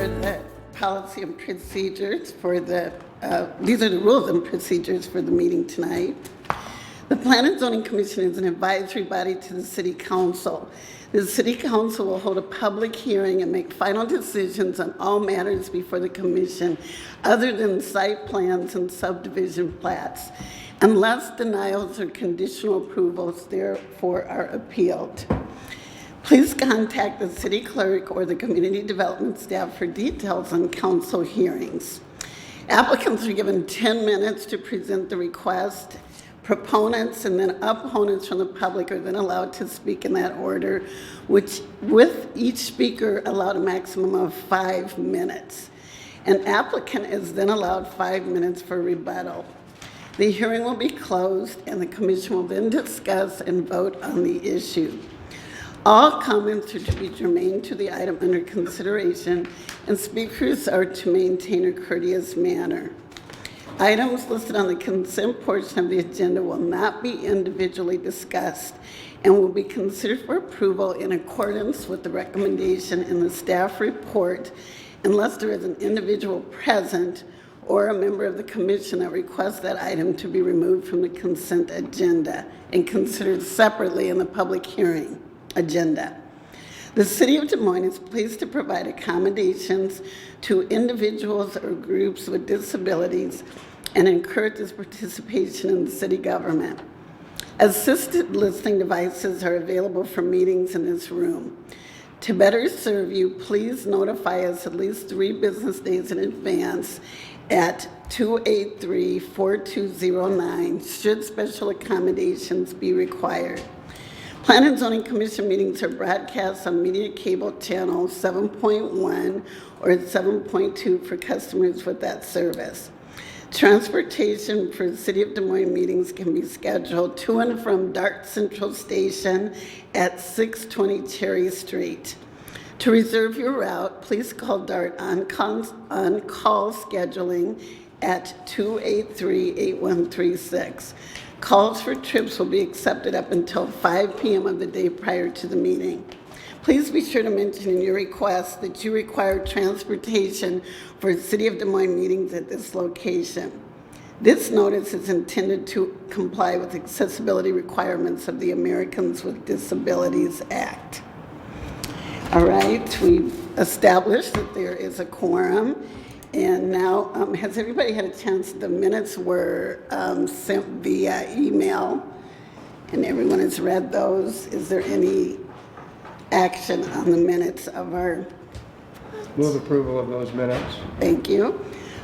are the policy and procedures for these are the rules and procedures for the meeting tonight. The Planning and Zoning Commission is an advisory body to the City Council. The City Council will hold a public hearing and make final decisions on all matters before the Commission other than site plans and subdivision plats, unless denials or conditional approvals therefore are appealed. Please contact the City Clerk or the Community Development staff for details on council hearings. Applicants are given 10 minutes to present the request. Proponents and then opponents from the public are then allowed to speak in that order, which with each speaker allowed a maximum of 5 minutes. An applicant is then allowed 5 minutes for rebuttal. The hearing will be closed and the commission will then discuss and vote on the issue. All comments are to be germane to the item under consideration, and speakers are to maintain a courteous manner. Items listed on the consent portion of the agenda will not be individually discussed and will be considered for approval in accordance with the recommendation in the staff report unless there is an individual present or a member of the commission that requests that item to be removed from the consent agenda and considered separately in the public hearing agenda. The City of Des Moines is pleased to provide accommodations to individuals or groups with disabilities and encourages participation in the city government. Assisted listening devices are available for meetings in this room. To better serve you, please notify us at least 3 business days in advance at 283-4209 should special accommodations be required. Planning and Zoning Commission meetings are broadcast on Media Cable Channel 7.1 or 7.2 for customers with that service. Transportation for the City of Des Moines meetings can be scheduled to and from Dart Central Station at 620 Cherry Street. To reserve your route, please call Dart on call scheduling at 283-8136. Calls for trips will be accepted up until 5 p.m. of the day prior to the meeting. Please be sure to mention in your request that you require transportation for City of Des Moines meetings at this location. This notice is intended to comply with accessibility requirements of the Americans with Disabilities Act. All right, we've established that there is a quorum. And now, has everybody had a chance? The minutes were sent via email, and everyone has read those. Is there any action on the minutes of our? Move approval of those minutes. Thank you.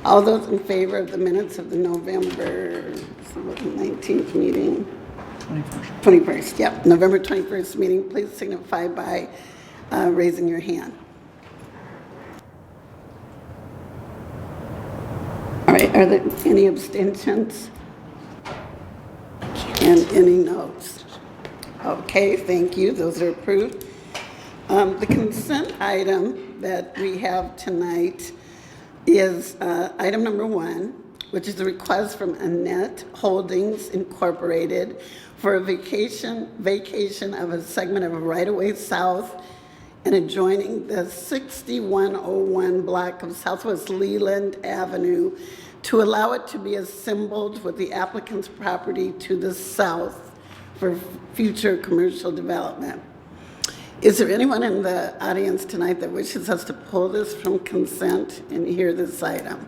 All those in favor of the minutes of the November 19th meeting? 21st, yep. November 21st meeting, please signify by raising your hand. All right, are there any abstentions? And any noes? Okay, thank you. Those are approved. The consent item that we have tonight is item number 1, which is a request from Annette Holdings Incorporated for a vacation of a segment of a right-of-way south and adjoining the 6101 block of Southwest Leland Avenue to allow it to be assembled with the applicant's property to the south for future commercial development. Is there anyone in the audience tonight that wishes us to pull this from consent and hear this item?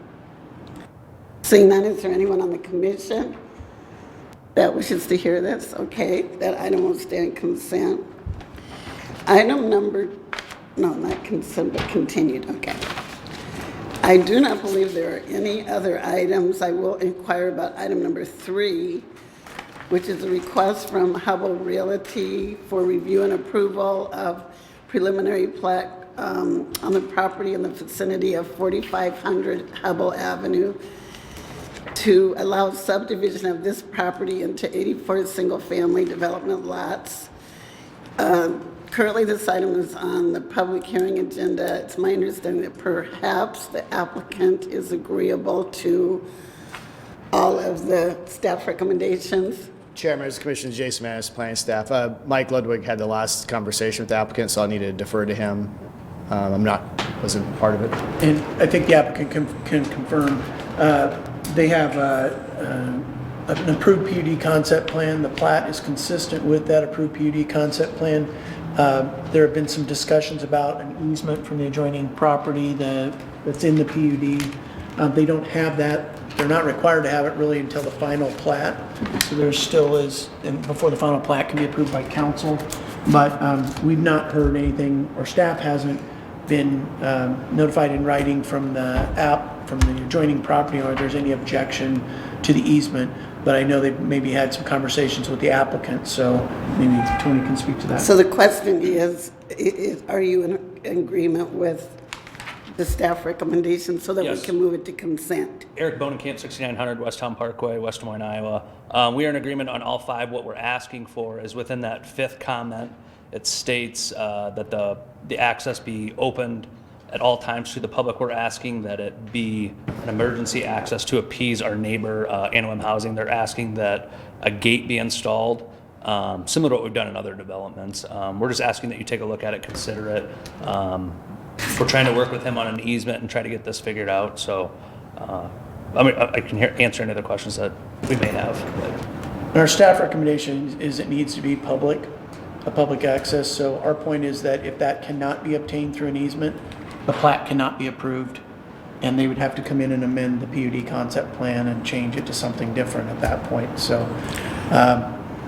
Seeing none, is there anyone on the commission that wishes to hear this? Okay, that item will stay in consent. Item number, no, not consent, but continued, okay. I do not believe there are any other items. I will inquire about item number 3, which is a request from Hubbell Realty for review and approval of preliminary plat on the property in the vicinity of 4500 Hubbell Avenue to allow subdivision of this property into 84 single-family development lots. Currently, this item is on the public hearing agenda. It's my understanding that perhaps the applicant is agreeable to all of the staff recommendations. Chairman of the Commission, Jason Manis, planning staff. Mike Ludwig had the last conversation with the applicant, so I'll need to defer to him Wasn't part of it. And I think the applicant can confirm, they have an approved PUD concept plan. The plat is consistent with that approved PUD concept plan. There have been some discussions about an easement from the adjoining property that's in the PUD. They don't have that. They're not required to have it really until the final plat. So there still is, and before the final plat can be approved by council. But we've not heard anything, or staff hasn't been notified in writing from the adjoining property, or there's any objection to the easement. But I know they've maybe had some conversations with the applicant, so maybe Tony can speak to that. So the question is are you in agreement with the staff recommendation so that Yes. we can move it to consent? Eric Bonenkamp, 6900 West Town Parkway, West Des Moines, Iowa. We are in agreement on all five. What we're asking for is within that fifth comment, it states that the access be opened at all times to the public. We're asking that it be an emergency access to appease our neighbor, Anawim Housing. They're asking that a gate be installed, similar to what we've done in other developments. We're just asking that you take a look at it, consider it. We're trying to work with him on an easement and try to get this figured out. So, I can answer any other questions that we may have. And our staff recommendation is it needs to be public access. So our point is that if that cannot be obtained through an easement, the plat cannot be approved, and they would have to come in and amend the PUD concept plan and change it to something different at that point. So,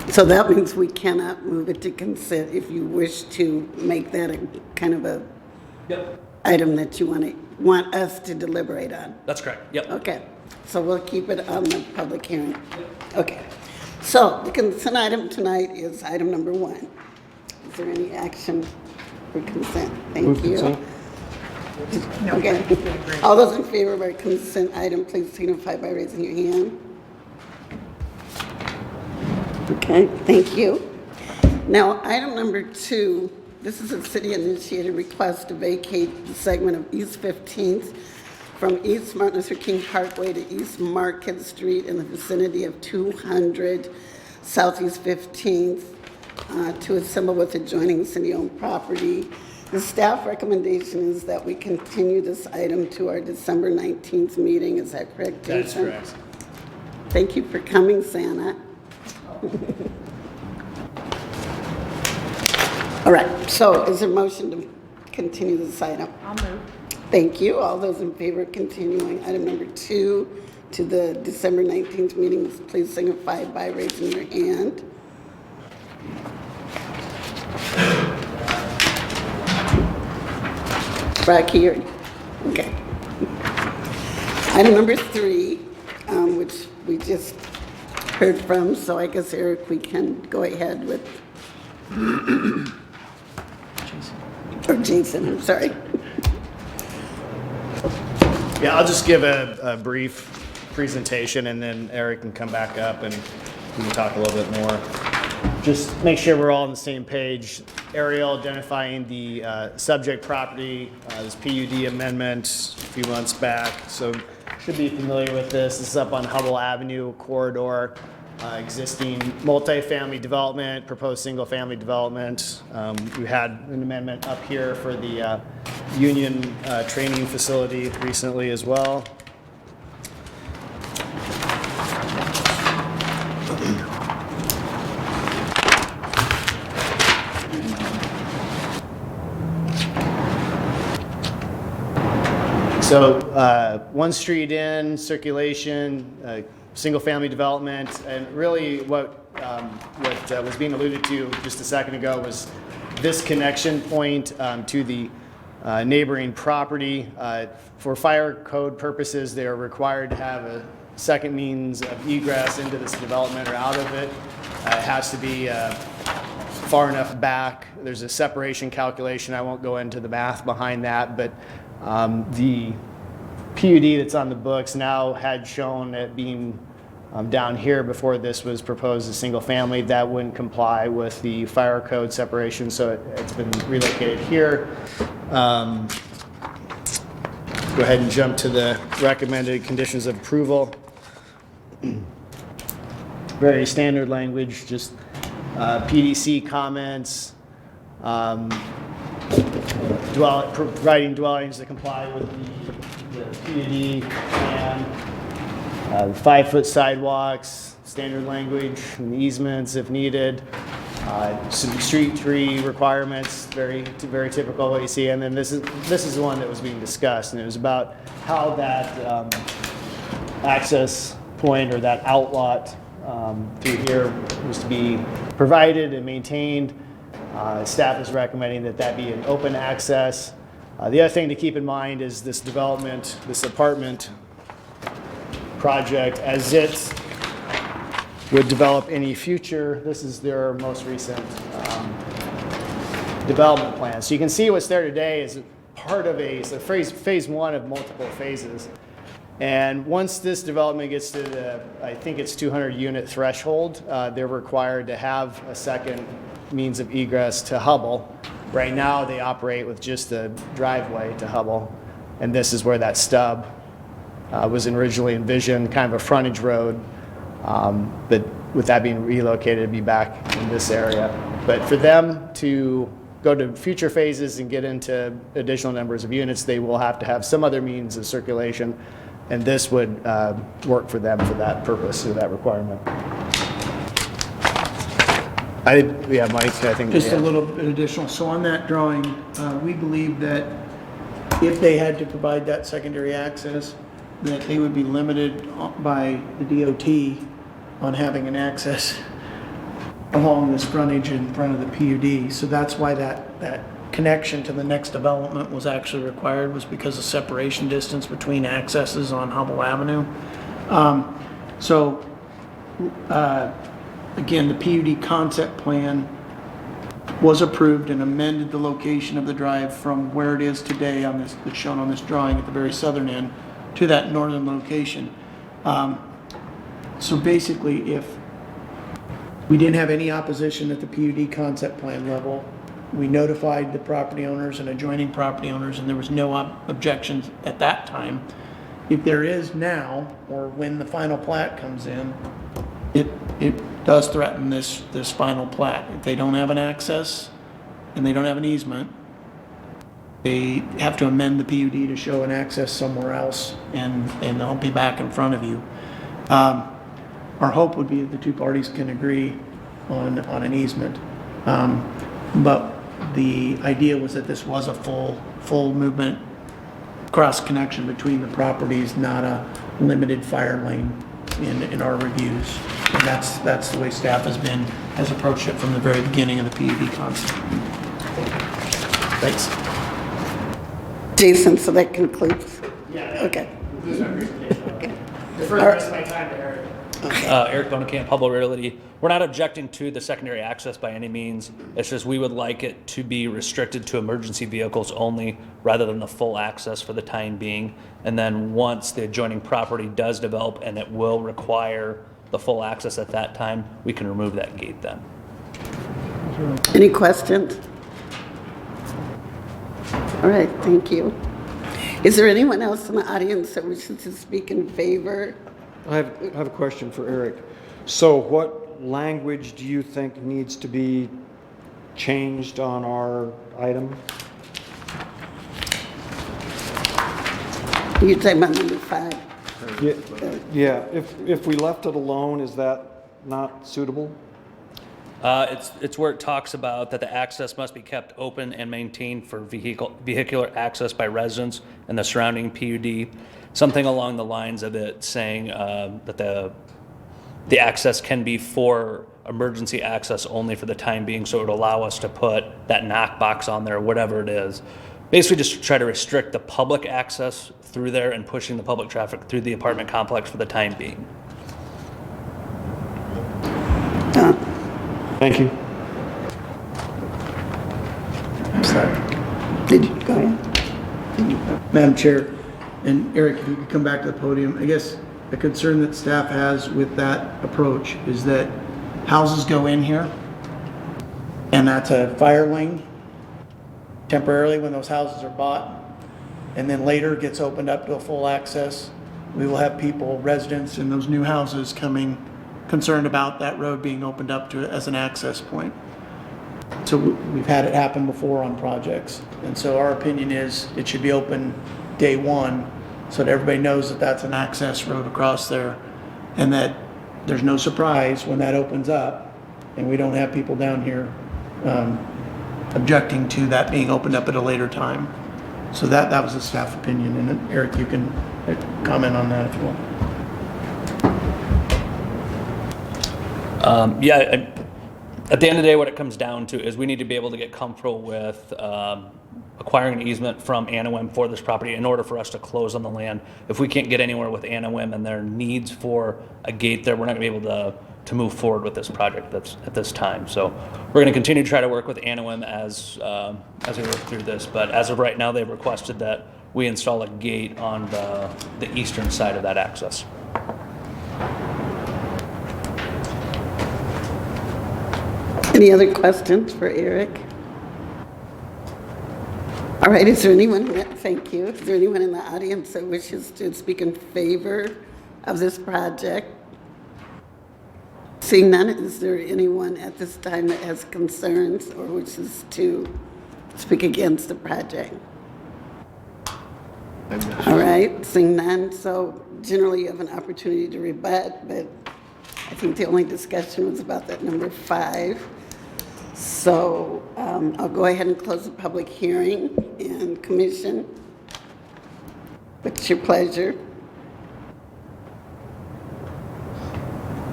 So that means we cannot move it to consent if you wish to make that a kind of a Yep. item that you want us to deliberate on. That's correct. Yep. Okay, so we'll keep it on the public hearing. Okay, so the consent item tonight is item number 1. Is there any action for consent? Thank Move you. consent. Okay, all those in favor of our consent item, please signify by raising your hand. Okay, thank you. Now, item number 2, this is a city-initiated request to vacate the segment of East 15th from East Martin Luther King Parkway to East Market Street in the vicinity of 200 Southeast 15th to assemble with adjoining city-owned property. The staff recommendation is that we continue this item to our December 19th meeting. Is that correct, Jason? That's correct. Thank you for coming, Santa. All right, so is there a motion to continue this item? I'll move. Thank you. All those in favor of continuing item number 2 to the December 19th meeting, please signify by raising your hand. Rocky, okay. Item number 3, which we just heard from, so I guess, Eric, we can go ahead with, or Jason, I'm sorry. Yeah, I'll just give a brief presentation, and then Eric can come back up and we can talk a little bit more. Just make sure we're all on the same page. Arial identifying the subject property, this PUD amendment a few months back, so should be familiar with this. This is up on Hubbell Avenue corridor, existing multifamily development, proposed single-family development. We had an amendment up here for the union training facility recently as well. So one street in, circulation, single-family development, and really what was being alluded to just a second ago was this connection point to the neighboring property. For fire code purposes, they are required to have a second means of egress into this development or out of it. It has to be far enough back. There's a separation calculation. I won't go into the math behind that, but the PUD that's on the books now had shown it being down here before this was proposed as single family. That wouldn't comply with the fire code separation, so it's been relocated here. Go ahead and jump to the recommended conditions of approval. Very standard language, just PDC comments. providing dwellings that comply with the PUD plan, 5-foot sidewalks, standard language, and easements if needed, some street tree requirements, very typical what you see. And then this is the one that was being discussed, and it was about how that access point or that outlot through here was to be provided and maintained. Staff is recommending that be an open access. The other thing to keep in mind is this development, this apartment project, as it would develop any future. This is their most recent development plan. So you can see what's there today is part of phase one of multiple phases. And once this development gets to the, I think it's 200 unit threshold, they're required to have a second means of egress to Hubbell. Right now they operate with just the driveway to Hubbell. And this is where that stub was originally envisioned, kind of a frontage road. But with that being relocated, it'd be back in this area. But for them to go to future phases and get into additional numbers of units, they will have to have some other means of circulation. And this would work for them for that purpose or that requirement. Mike, I think. Just a little bit additional. So on that drawing, we believe that if they had to provide that secondary access, that they would be limited by the DOT on having an access along this frontage in front of the PUD. So that's why that connection to the next development was actually required, was because of separation distance between accesses on Hubbell Avenue. Again, the PUD concept plan was approved and amended the location of the drive from where it is today on this, that's shown on this drawing at the very southern end, to that northern location. So basically, if we didn't have any opposition at the PUD concept plan level, we notified the property owners and adjoining property owners, and there was no objections at that time. If there is now, or when the final plat comes in, it does threaten this final plat. If they don't have an access and they don't have an easement, they have to amend the PUD to show an access somewhere else, and they'll be back in front of you. Our hope would be that the two parties can agree on an easement. But the idea was that this was a full movement, cross connection between the properties, not a limited fire lane in our reviews. And that's the way staff has approached it from the very beginning of the PUD concept. Thanks. Jason, so that concludes? Yeah. Okay. Defer the rest of my time to Eric. Eric Bonacamp, Hubbell Realty. We're not objecting to the secondary access by any means. It's just we would like it to be restricted to emergency vehicles only rather than the full access for the time being. And then once the adjoining property does develop and it will require the full access at that time, we can remove that gate then. Any questions? All right, thank you. Is there anyone else in the audience that wishes to speak in favor? I have a question for Eric. So what language do you think needs to be changed on our item? You're talking about number 5? Yeah, if we left it alone, is that not suitable? It's where it talks about that the access must be kept open and maintained for vehicular access by residents and the surrounding PUD. Something along the lines of it saying that the access can be for emergency access only for the time being, so it would allow us to put that knock box on there, whatever it is. Basically just try to restrict the public access through there and pushing the public traffic through the apartment complex for the time being. Thank you. Did you go ahead? Madam Chair, and Eric, if you could come back to the podium. I guess the concern that staff has with that approach is that houses go in here, and that's a fire lane temporarily when those houses are bought, and then later gets opened up to a full access. We will have people, residents in those new houses coming concerned about that road being opened up to as an access point. So we've had it happen before on projects. And so our opinion is it should be open day one so that everybody knows that that's an access road across there and that there's no surprise when that opens up and we don't have people down here objecting to that being opened up at a later time. So that was the staff opinion. And then, Eric, you can comment on that if you want. At the end of the day, what it comes down to is we need to be able to get comfortable with acquiring an easement from Anawim for this property in order for us to close on the land. If we can't get anywhere with Anawim and their needs for a gate there, we're not going to be able to move forward with this project at this time. So we're going to continue to try to work with Anawim as we work through this. But as of right now, they've requested that we install a gate on the eastern side of that access. Any other questions for Eric? All right, is there anyone, thank you. Is there anyone in the audience that wishes to speak in favor of this project? Seeing none, is there anyone at this time that has concerns or wishes to speak against the project? All right, seeing none, so generally you have an opportunity to rebut, but I think the only discussion was about that number 5. So I'll go ahead and close the public hearing. And commission, what's your pleasure?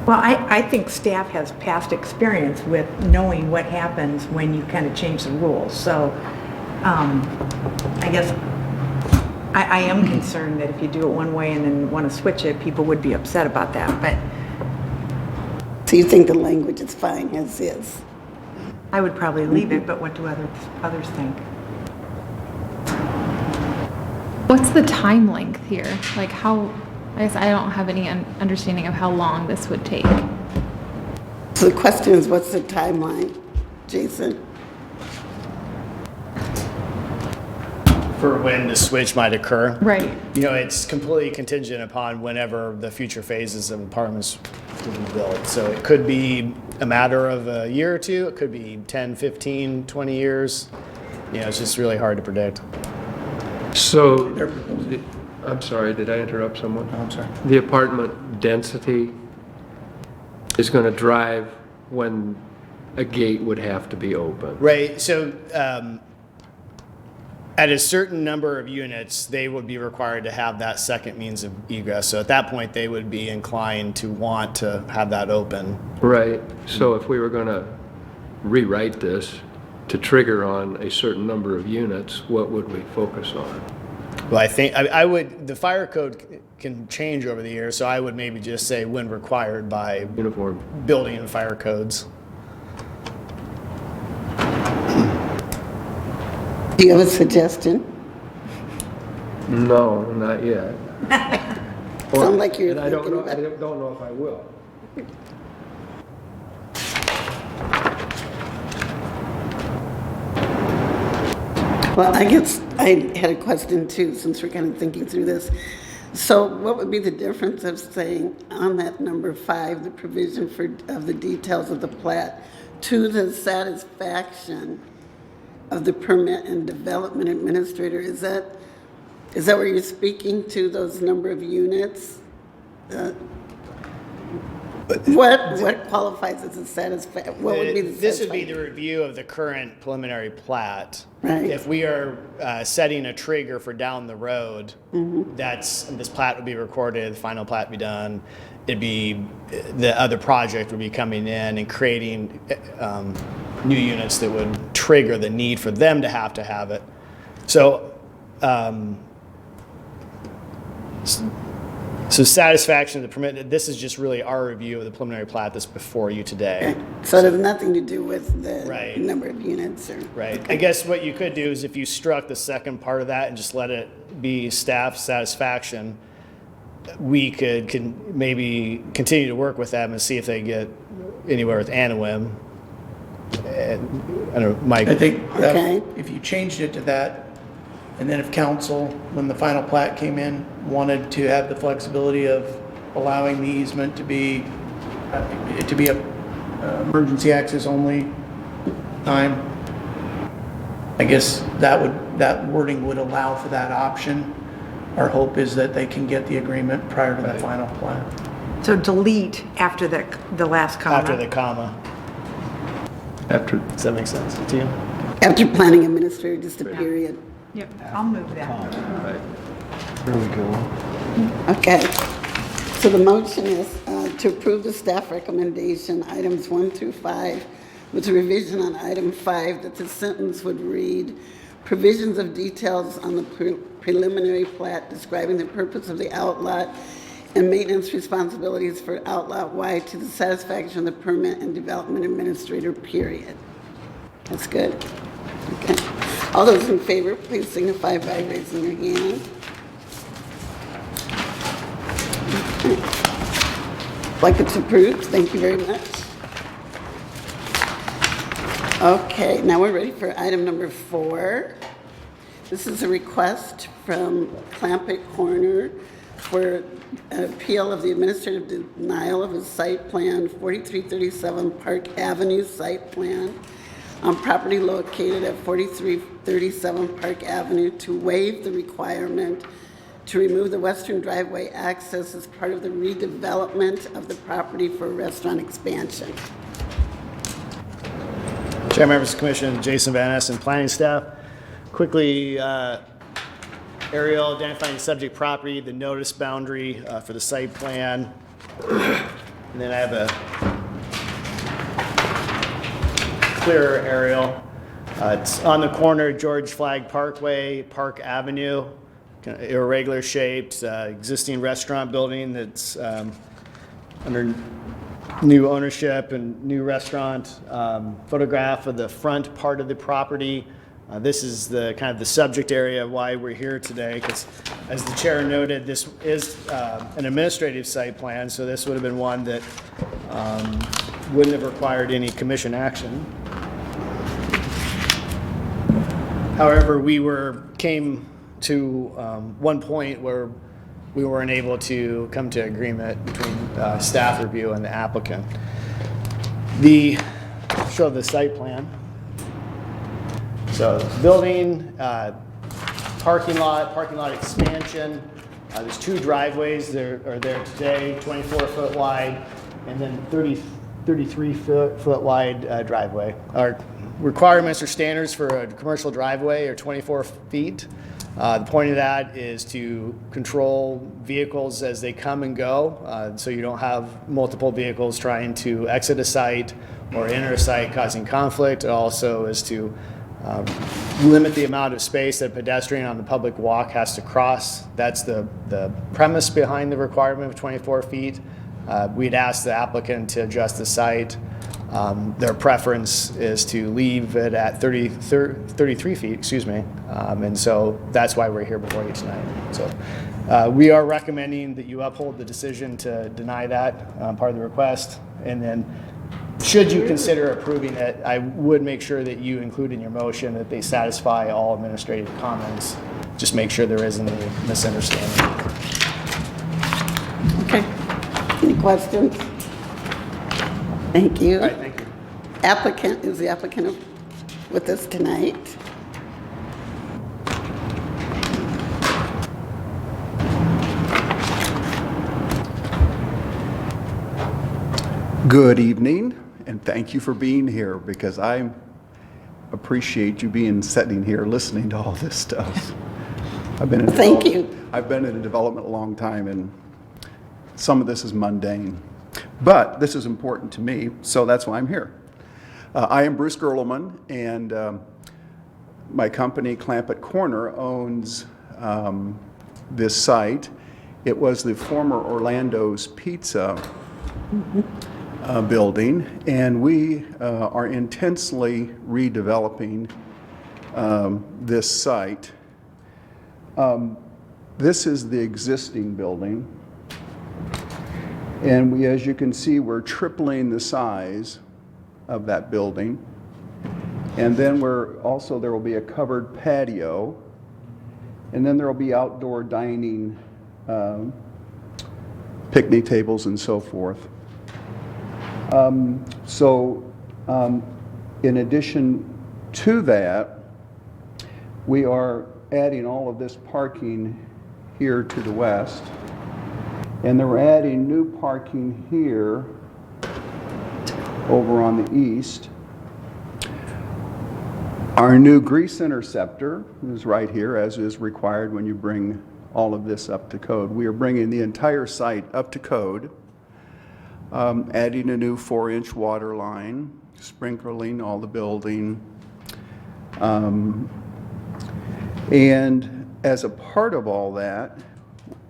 Well, I think staff has past experience with knowing what happens when you kind of change the rules. So I guess I am concerned that if you do it one way and then want to switch it, people would be upset about that. But So you think the language is fine as is? I would probably leave it, but what do others think? What's the time length here? Like how, I guess I don't have any understanding of how long this would take. So the question is, what's the timeline, Jason? For when the switch might occur. Right. You know, it's completely contingent upon whenever the future phases of apartments will be built. So it could be a matter of a year or two. It could be 10, 15, 20 years. You know, it's just really hard to predict. So, I'm sorry, did I interrupt someone? I'm sorry. The apartment density is going to drive when a gate would have to be open. Right. So at a certain number of units, they would be required to have that second means of egress. So at that point, they would be inclined to want to have that open. Right. So if we were going to rewrite this to trigger on a certain number of units, what would we focus on? Well, I think I would, the fire code can change over the years, so I would maybe just say when required by Uniform. building and fire codes. Do you have a suggestion? No, not yet. Sound like you're And I don't thinking know, about I it. don't know if I will. Well, I guess I had a question too, since we're kind of thinking through this. So what would be the difference of saying on that number 5, the provision of the details of the plat to the satisfaction of the permit and development administrator? Is that where you're speaking to those number of units? What qualifies as a satisfaction? What would be the This would be satisfaction? the review of the current preliminary plat. Right. If we are setting a trigger for down the road, this plat would be recorded, the final plat be done. It'd be, the other project would be coming in and creating new units that would trigger the need for them to have it. So, so satisfaction of the permit, this is just really our review of the preliminary plat that's before you today. So it has nothing to do with the Right. number of units or? Right. I guess what you could do is if you struck the second part of that and just let it be staff satisfaction, we can maybe continue to work with them and see if they get anywhere with Anawim. And I don't know, Mike. I think that Okay. if you changed it to that, and then if council, when the final plat came in, wanted to have the flexibility of allowing the easement to be a emergency access only, time. I guess that wording would allow for that option. Our hope is that they can get the agreement prior to the final plan. So delete after the last comma. After the comma. After, Does that make sense to you? After planning administrator, just a period. Yep, I'll move that. right. There we go. Okay. So the motion is to approve the staff recommendation, items 1 through 5, with a revision on item 5 that the sentence would read, provisions of details on the preliminary plat describing the purpose of the outlot and maintenance responsibilities for outlot Y to the satisfaction of the permit and development administrator, period. That's good. Okay. All those in favor, please signify by raising your hand. Like it's approved. Thank you very much. Okay, now we're ready for item number 4. This is a request from Clampett Corner for an appeal of the administrative denial of a site plan, 4337 Park Avenue site plan on property located at 4337 Park Avenue to waive the requirement to remove the western driveway access as part of the redevelopment of the property for restaurant expansion. Chair, members of the commission, Jason Van Essen, planning staff. Quickly, aerial identifying the subject property, the notice boundary for the site plan. And then I have a clearer aerial. It's on the corner, George Flagg Parkway, Park Avenue, kind of irregular shaped, existing restaurant building that's under new ownership and new restaurant. Photograph of the front part of the property. This is the kind of the subject area of why we're here today, because as the chair noted, this is an administrative site plan, so this would have been one that wouldn't have required any commission action. However, we came to one point where we weren't able to come to agreement between staff review and the applicant. Show the site plan. So building, parking lot expansion. There's 2 driveways that are there today, 24-foot wide, and then 33-foot wide driveway. Our requirements or standards for a commercial driveway are 24 feet. The point of that is to control vehicles as they come and go, so you don't have multiple vehicles trying to exit a site or enter a site causing conflict. It also is to limit the amount of space that a pedestrian on the public walk has to cross. That's the premise behind the requirement of 24 feet. We'd ask the applicant to adjust the site. Their preference is to leave it at 33 feet, excuse me. And so that's why we're here before you tonight. So we are recommending that you uphold the decision to deny that part of the request. And then should you consider approving it, I would make sure that you include in your motion that they satisfy all administrative comments. Just make sure there isn't any misunderstanding. Okay. Any questions? Thank you. All right, thank you. Applicant, is the applicant with us tonight? Good evening, and thank you for being here, because I appreciate you sitting here listening to all this stuff. I've been in Thank you. I've been in development a long time, and some of this is mundane, but this is important to me, so that's why I'm here. I am Bruce Gerleman, and my company, Clampett Corner, owns this site. It was the former Orlando's Pizza building, and we are intensely redeveloping this site. This is the existing building, and as you can see, we're tripling the size of that building. And then there will be a covered patio, and then there will be outdoor dining, picnic tables and so forth. In addition to that, we are adding all of this parking here to the west. And then we're adding new parking here over on the east. Our new grease interceptor is right here, as is required when you bring all of this up to code. We are bringing the entire site up to code, adding a new 4-inch water line, sprinkling all the building. And as a part of all that,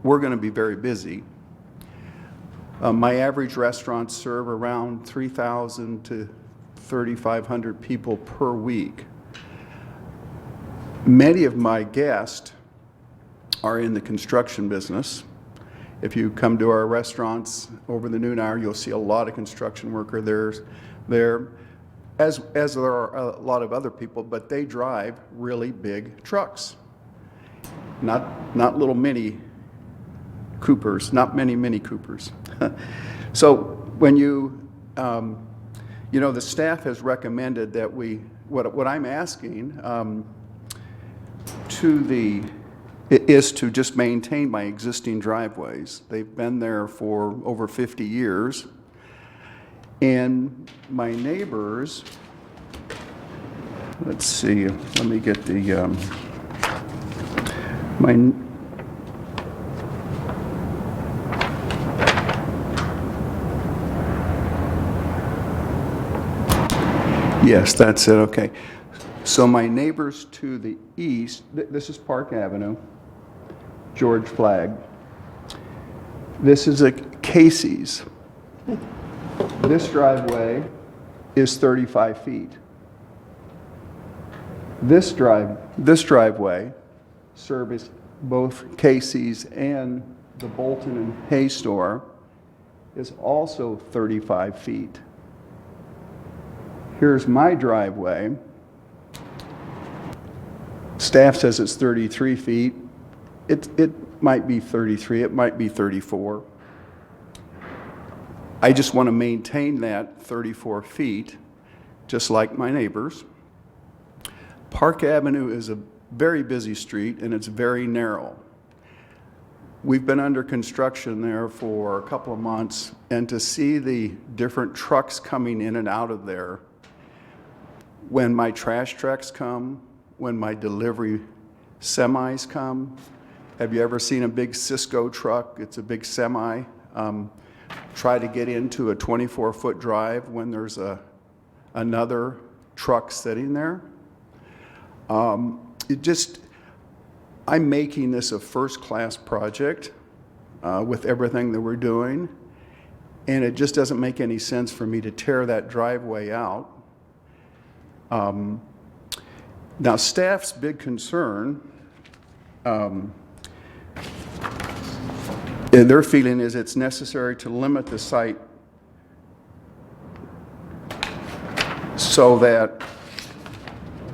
we're going to be very busy. My average restaurants serve around 3,000 to 3,500 people per week. Many of my guests are in the construction business. If you come to our restaurants over the noon hour, you'll see a lot of construction workers there, as there are a lot of other people, but they drive really big trucks. Not little Mini Coopers, not many Mini Coopers. So when the staff has recommended that what I'm asking is to just maintain my existing driveways. They've been there for over 50 years. And my neighbors, let's see, let me get the, yes, that's it, okay. So my neighbors to the east, this is Park Avenue, George Flagg. This is a Casey's. This driveway is 35 feet. This driveway service both Casey's and the Bolton and Hay store is also 35 feet. Here's my driveway. Staff says it's 33 feet. It might be 33, it might be 34. I just want to maintain that 34 feet, just like my neighbors. Park Avenue is a very busy street and it's very narrow. We've been under construction there for a couple of months, and to see the different trucks coming in and out of there, when my trash trucks come, when my delivery semis come. Have you ever seen a big Cisco truck? It's a big semi. Try to get into a 24-foot drive when there's another truck sitting there. I'm making this a first-class project with everything that we're doing, and it just doesn't make any sense for me to tear that driveway out. Now, staff's big concern, their feeling is it's necessary to limit the site so that,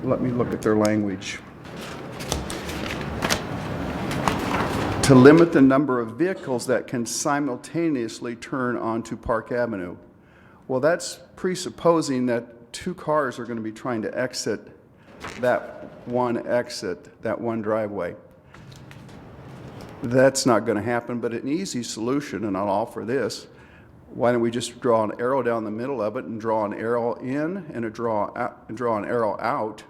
let me look at their language, to limit the number of vehicles that can simultaneously turn onto Park Avenue. Well, that's presupposing that two cars are going to be trying to exit, that one driveway. That's not going to happen, but an easy solution, and I'll offer this, why don't we just draw an arrow down the middle of it and draw an arrow in and draw an arrow out,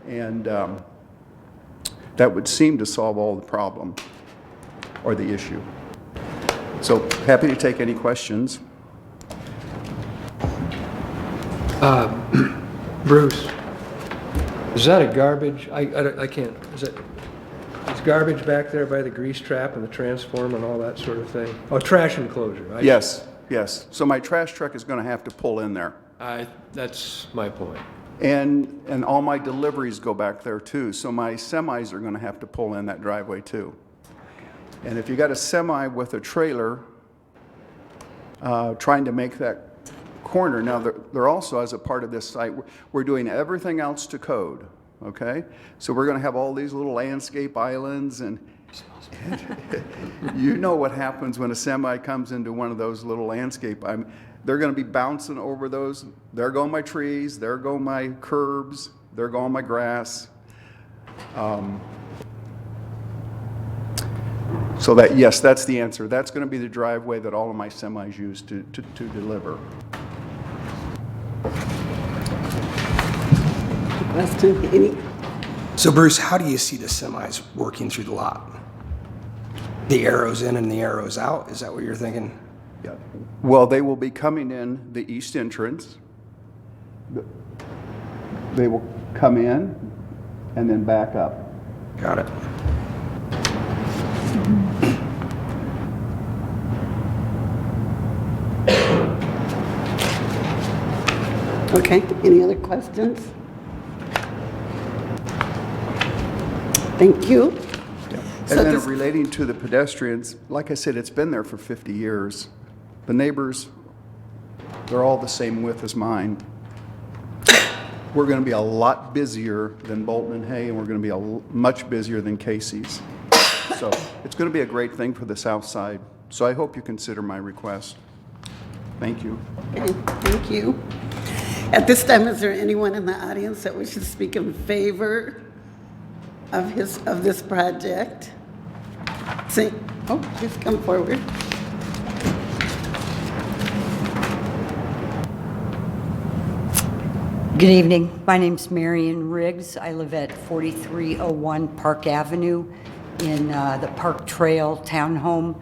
and that would seem to solve all the problem or the issue. So happy to take any questions. Bruce, is that a garbage? I can't. Is garbage back there by the grease trap and the transformer and all that sort of thing? Oh, trash enclosure. Right? Yes. So my trash truck is going to have to pull in there. That's my point. And all my deliveries go back there too. So my semis are going to have to pull in that driveway too. And if you got a semi with a trailer trying to make that corner, now they're also, as a part of this site, we're doing everything else to code. Okay, so we're going to have all these little landscape islands, and you know what happens when a semi comes into one of those little landscape. they're going to be bouncing over those. There go my trees, there go my curbs, there go my grass. So that, yes, that's the answer. That's going to be the driveway that all of my semis use to deliver. Question, any? So Bruce, how do you see the semis working through the lot? The arrows in and the arrows out, is that what you're thinking? Yeah. Well, they will be coming in the east entrance. They will come in and then back up. Got it. Okay, any other questions? Thank you. And So then this- relating to the pedestrians, like I said, it's been there for 50 years. The neighbors, they're all the same width as mine. We're going to be a lot busier than Bolton and Hay, and we're going to be much busier than Casey's. So it's going to be a great thing for the south side. So I hope you consider my request. Thank you. Okay, thank you. At this time, is there anyone in the audience that wishes to speak in favor of this project? Please come forward. Good evening. My name's Marion Riggs. I live at 4301 Park Avenue in the Park Trail Townhome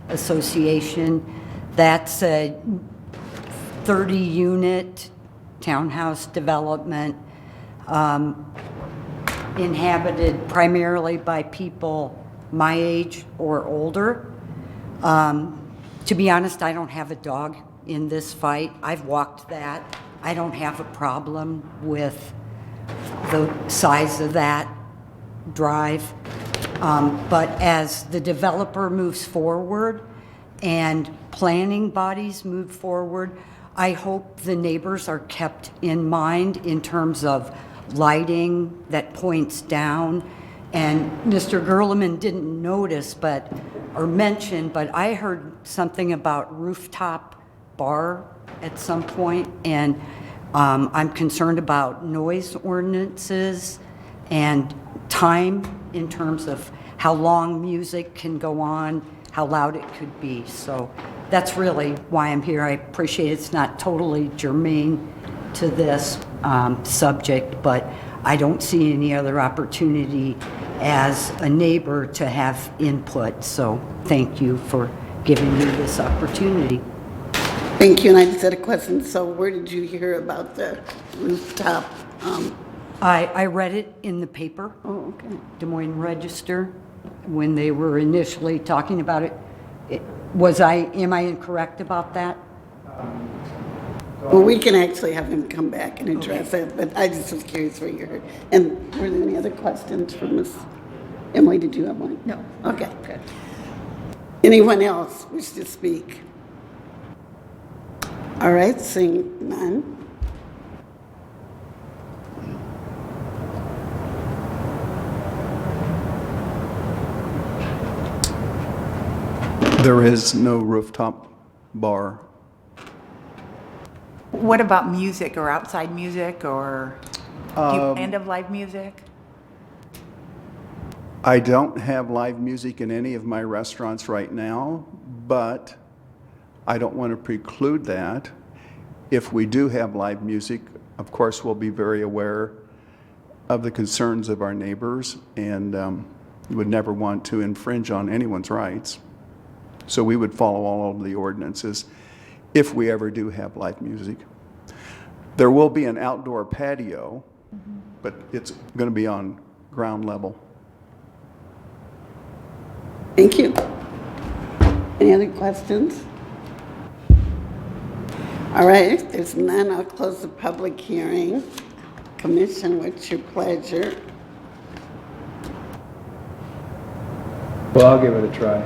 Association. That's a 30-unit townhouse development inhabited primarily by people my age or older. To be honest, I don't have a dog in this fight. I've walked that. I don't have a problem with the size of that drive. But as the developer moves forward and planning bodies move forward, I hope the neighbors are kept in mind in terms of lighting that points down. And Mr. Gerleman didn't notice or mention, but I heard something about rooftop bar at some point, and I'm concerned about noise ordinances and time in terms of how long music can go on, how loud it could be. So that's really why I'm here. I appreciate it's not totally germane to this subject, but I don't see any other opportunity as a neighbor to have input. So thank you for giving me this opportunity. Thank you, and I just had a question. So where did you hear about the rooftop? I read it in the paper. Oh, okay. Des Moines Register, when they were initially talking about it. Am I incorrect about that? Well, we can actually have him come back and address it, but I just was curious what you heard. And were there any other questions for Ms. Emily? Did you have one? No. Okay, good. Anyone else wish to speak? All right, seeing none. There is no rooftop bar. What about music or outside music, or do you plan to have live music? I don't have live music in any of my restaurants right now, but I don't want to preclude that. If we do have live music, of course, we'll be very aware of the concerns of our neighbors, and would never want to infringe on anyone's rights. So we would follow all of the ordinances if we ever do have live music. There will be an outdoor patio, but it's going to be on ground level. Thank you. Any other questions? All right, if there's none, I'll close the public hearing. Commission, what's your pleasure? Well, I'll give it a try.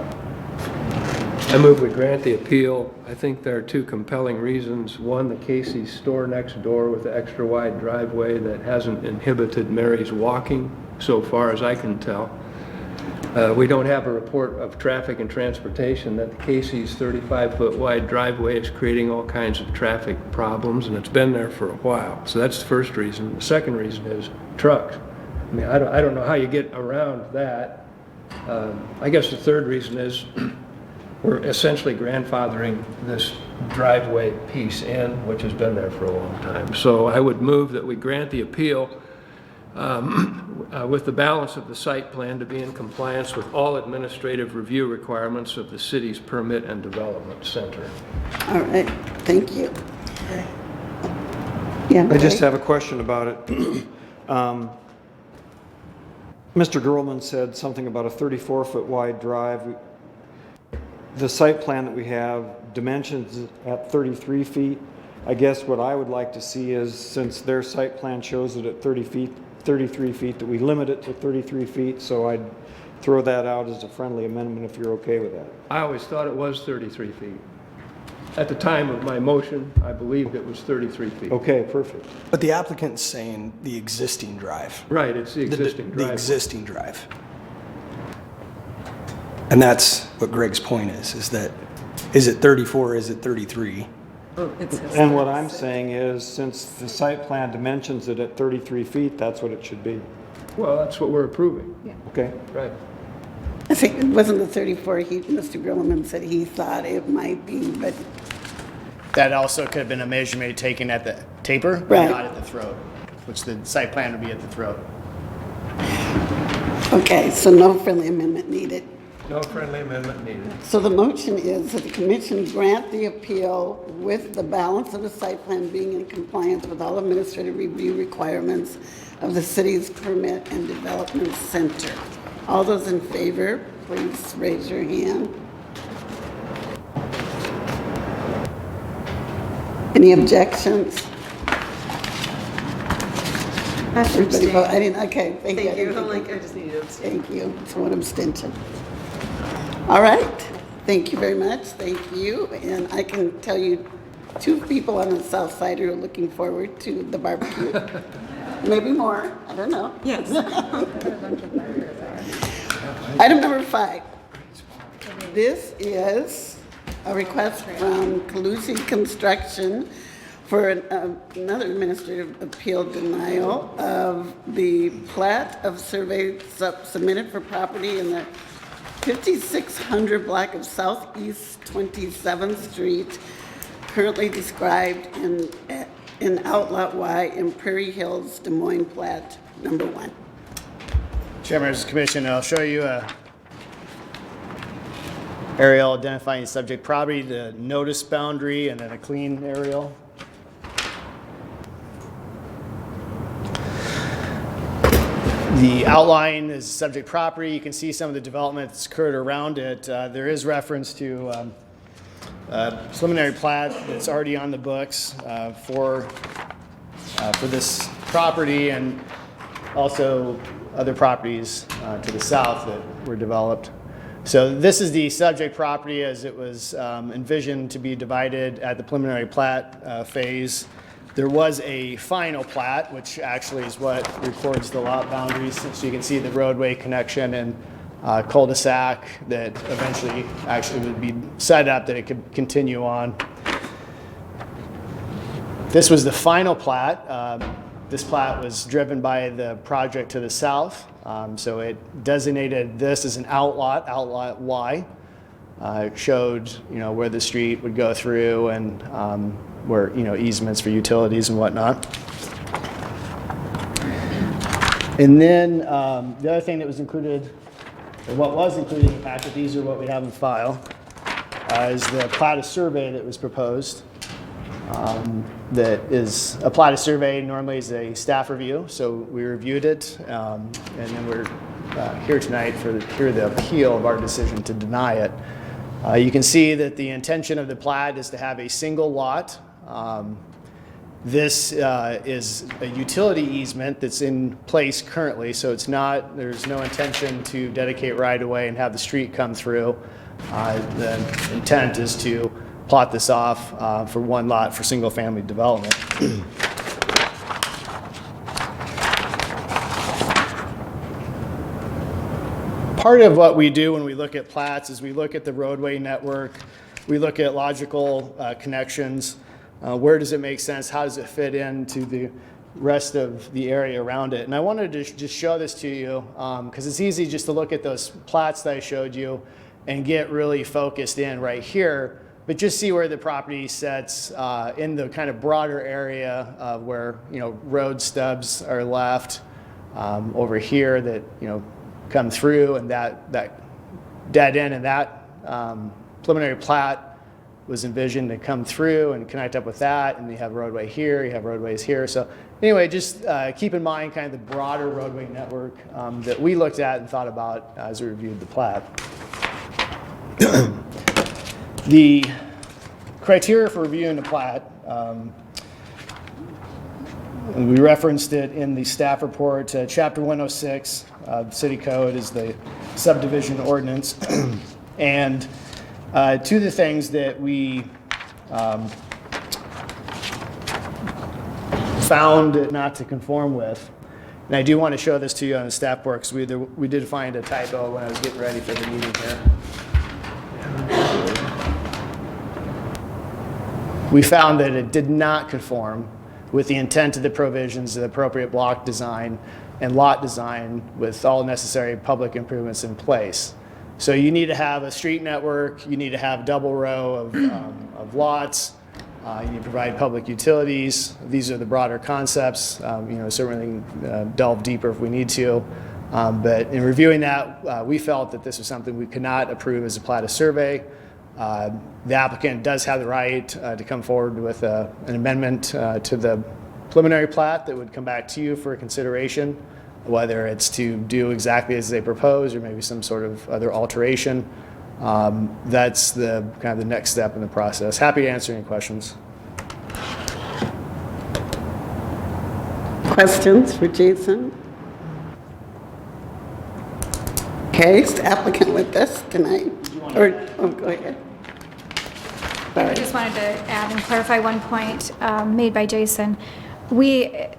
I move we grant the appeal. I think there are two compelling reasons. One, the Casey's store next door with the extra wide driveway that hasn't inhibited Mary's walking, so far as I can tell. We don't have a report of traffic and transportation that the Casey's 35-foot wide driveway is creating all kinds of traffic problems, and it's been there for a while. So that's the first reason. The second reason is trucks. I mean, I don't know how you get around that. I guess the third reason is we're essentially grandfathering this driveway piece in, which has been there for a long time. So I would move that we grant the appeal with the balance of the site plan to be in compliance with all administrative review requirements of the city's permit and development center. All right, thank you. Yeah. I just have a question about it. Mr. Gerlman said something about a 34-foot wide drive. The site plan that we have dimensions at 33 feet. I guess what I would like to see is, since their site plan shows it at 33 feet, that we limit it to 33 feet. So I'd throw that out as a friendly amendment if you're okay with that. I always thought it was 33 feet. At the time of my motion, I believed it was 33 feet. Okay, perfect. But the applicant's saying the existing drive. Right, it's the existing The driveway. existing drive. And that's what Greg's point is that, is it 34, is it 33? And what I'm saying is, since the site plan dimensions it at 33 feet, that's what it should be. Well, that's what we're approving. Okay? Right. I think it wasn't the 34, Mr. Grillerman said he thought it might be, but That also could have been a measurement taken at the taper, but Right. not at the throat, which the site plan would be at the throat. okay, so no friendly amendment needed. No friendly amendment needed. So the motion is that the commission grant the appeal with the balance of the site plan being in compliance with all administrative review requirements of the city's permit and development center. All those in favor, please raise your hand. Any objections? Everybody vote, I didn't, okay, thank you. I just needed to abstain. Thank you, so one abstention. All right, thank you very much, thank you. And I can tell you, 2 people on the south side are looking forward to the barbecue. Maybe more, I don't know. Yes. Item number 5. This is a request from Calusi Construction for another administrative appeal denial of the plat of survey submitted for property in the 5600 block of Southeast 27th Street, currently described in Outlot Y in Prairie Hills, Des Moines Plat number 1. Chairman of the Commission, I'll show you a aerial identifying subject property, the notice boundary, and then a clean aerial. The outline is subject property. You can see some of the development that's occurred around it. There is reference to preliminary plat that's already on the books for this property, and also other properties to the south that were developed. So this is the subject property as it was envisioned to be divided at the preliminary plat phase. There was a final plat, which actually is what records the lot boundaries. So you can see the roadway connection and cul-de-sac that eventually actually would be set up that it could continue on. This was the final plat. This plat was driven by the project to the south. So it designated this as an outlot, outlot Y. It showed, where the street would go through and where, easements for utilities and whatnot. And then the other thing that was included, or what was included in the packet, these are what we have in file, is the plat of survey that was proposed. That is a plat of survey normally is a staff review, so we reviewed it, and then we're here tonight to hear the appeal of our decision to deny it. You can see that the intention of the plat is to have a single lot. This is a utility easement that's in place currently, so there's no intention to dedicate right of way and have the street come through. The intent is to plot this off for one lot for single family development. part of what we do when we look at plats is we look at the roadway network, we look at logical connections. Where does it make sense? How does it fit into the rest of the area around it? And I wanted to just show this to you because it's easy just to look at those plats that I showed you and get really focused in right here, but just see where the property sets in the kind of broader area of where, you know, road stubs are left over here that, you know, come through, and that dead end and that preliminary plat was envisioned to come through and connect up with that, and you have roadway here, you have roadways here. So anyway, just keep in mind kind of the broader roadway network that we looked at and thought about as we reviewed the plat. The criteria for reviewing the plat, we referenced it in the staff report. Chapter 106, City Code is the subdivision ordinance. And two of the things that we found it not to conform with, and I do want to show this to you on the staff report because we did find a typo when I was getting ready for the meeting here. We found that it did not conform with the intent of the provisions of the appropriate block design and lot design with all necessary public improvements in place. So you need to have a street network, you need to have double row of lots, you need to provide public utilities. These are the broader concepts. You know, certainly delve deeper if we need to. But in reviewing that, we felt that this was something we could not approve as a plat of survey. The applicant does have the right to come forward with an amendment to the preliminary plat that would come back to you for consideration, whether it's to do exactly as they propose or maybe some sort of other alteration. That's the kind of the next step in the process. Happy to answer any questions. Questions for Jason? Okay, is the applicant with us tonight? Or, oh, go ahead. I just wanted to add and clarify one point made by Jason. The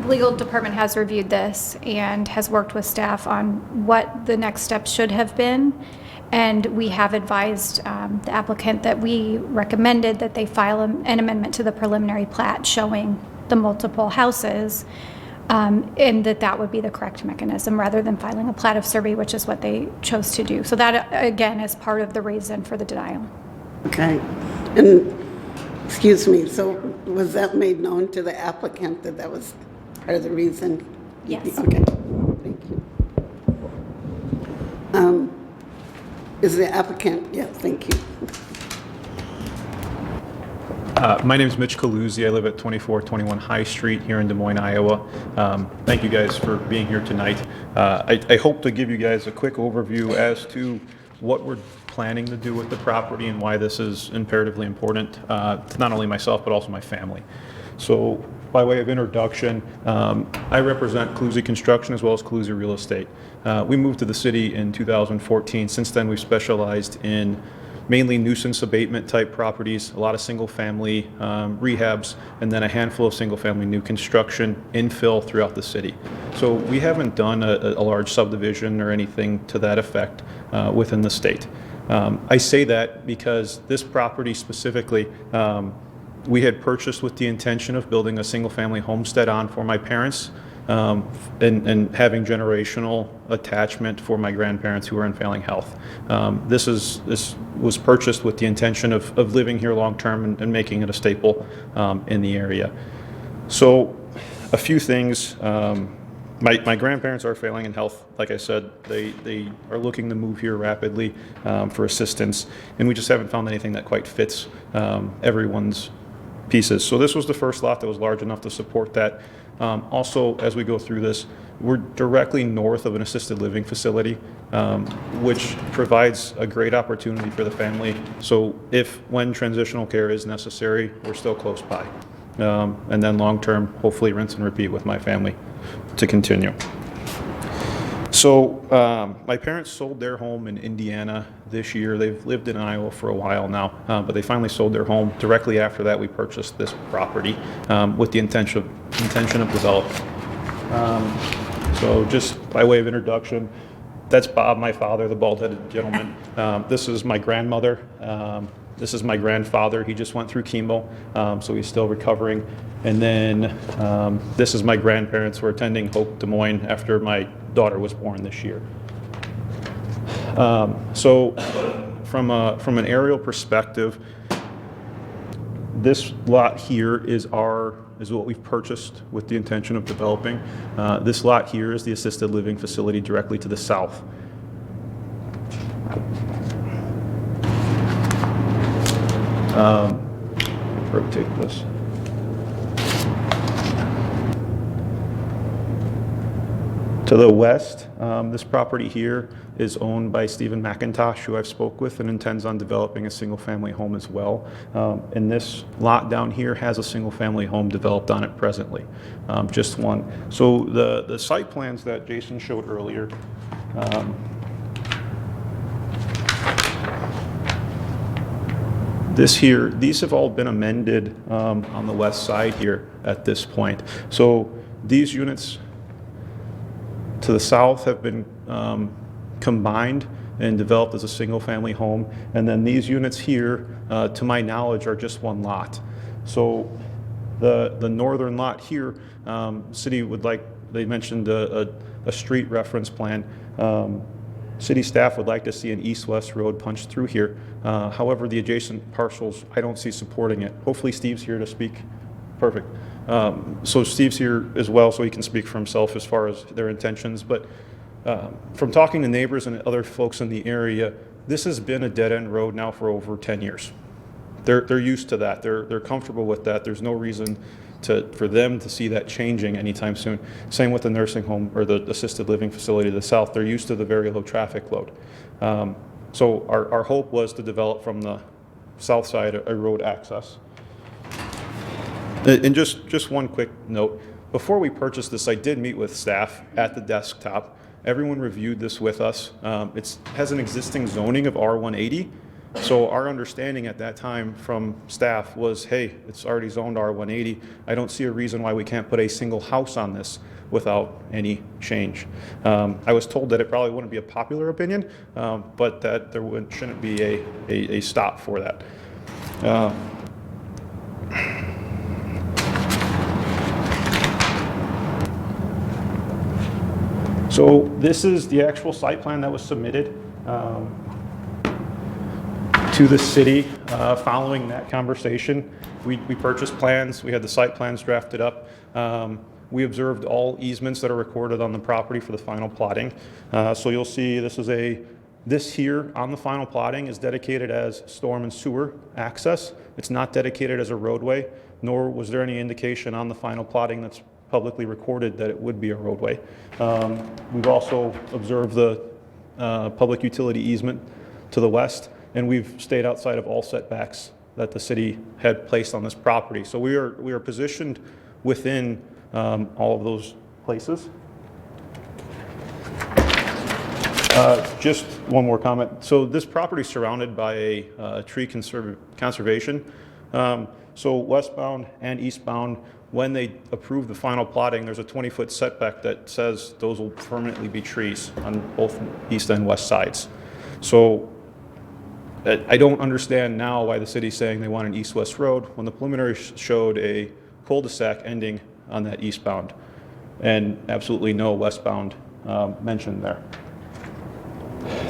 legal department has reviewed this and has worked with staff on what the next steps should have been. And we have advised the applicant that we recommended that they file an amendment to the preliminary plat showing the multiple houses, and that would be the correct mechanism rather than filing a plat of survey, which is what they chose to do. So that, again, is part of the reason for the denial. Okay. And, excuse me, so was that made known to the applicant that that was part of the reason? Yes. Okay, thank you. Is the applicant, yeah, thank you. My name is Mitch Caluzzi. I live at 2421 High Street here in Des Moines, Iowa. Thank you guys for being here tonight. I hope to give you guys a quick overview as to what we're planning to do with the property and why this is imperatively important to not only myself but also my family. So by way of introduction, I represent Caluzzi Construction as well as Caluzzi Real Estate. We moved to the city in 2014. Since then we've specialized in mainly nuisance abatement type properties, a lot of single family rehabs, and then a handful of single family new construction infill throughout the city. So we haven't done a large subdivision or anything to that effect within the state. I say that because this property specifically, we had purchased with the intention of building a single family homestead on for my parents and having generational attachment for my grandparents who are in failing health. This was purchased with the intention of living here long term and making it a staple in the area. So a few things. My grandparents are failing in health. Like I said, they are looking to move here rapidly for assistance, and we just haven't found anything that quite fits everyone's pieces. So this was the first lot that was large enough to support that. Also, as we go through this, we're directly north of an assisted living facility, which provides a great opportunity for the family. So when transitional care is necessary, we're still close by. And then long term, hopefully rinse and repeat with my family to continue. So my parents sold their home in Indiana this year. They've lived in Iowa for a while now, but they finally sold their home. Directly after that, we purchased this property with the intention of development. So just by way of introduction, That's Bob, my father, the bald-headed gentleman. This is my grandmother. This is my grandfather. He just went through chemo, so he's still recovering. And then this is my grandparents who are attending Hope Des Moines after my daughter was born this year. So from an aerial perspective, this lot here is what we've purchased with the intention of developing. This lot here is the assisted living facility directly to the south. Rotate this. To the west, this property here is owned by Stephen McIntosh, who I've spoke with and intends on developing a single-family home as well. And this lot down here has a single-family home developed on it presently, just one. So the site plans that Jason showed earlier, these have all been amended on the west side here at this point. So these units to the south have been combined and developed as a single-family home, and then these units here, to my knowledge, are just one lot. So the northern lot here, city would like, they mentioned a street reference plan. City staff would like to see an east-west road punched through here. However, the adjacent parcels, I don't see supporting it. Hopefully Steve's here to speak. Perfect. So Steve's here as well, so he can speak for himself as far as their intentions. But from talking to neighbors and other folks in the area, this has been a dead-end road now for over 10 years. They're used to that. They're comfortable with that. There's no reason for them to see that changing anytime soon. Same with the nursing home or the assisted living facility to the south. They're used to the very low traffic load. So our hope was to develop from the south side a road access. And just one quick note. Before we purchased this, I did meet with staff at the desktop. Everyone reviewed this with us. It has an existing zoning of R180. So our understanding at that time from staff was, hey, it's already zoned R180. I don't see a reason why we can't put a single house on this without any change. I was told that it probably wouldn't be a popular opinion, but that there shouldn't be a stop for that. So this is the actual site plan that was submitted to the city following that conversation. We purchased plans, we had the site plans drafted up. We observed all easements that are recorded on the property for the final plotting. So you'll see this here on the final plotting is dedicated as storm and sewer access. It's not dedicated as a roadway, nor was there any indication on the final plotting that's publicly recorded that it would be a roadway. We've also observed the public utility easement to the west, and we've stayed outside of all setbacks that the city had placed on this property. So we are positioned within all of those places. Just one more comment. So this property is surrounded by a tree conservation. So westbound and eastbound, when they approve the final plotting, there's a 20-foot setback that says those will permanently be trees on both east and west sides. So I don't understand now why the city's saying they want an east-west road when the preliminary showed a cul-de-sac ending on that eastbound and absolutely no westbound mentioned there.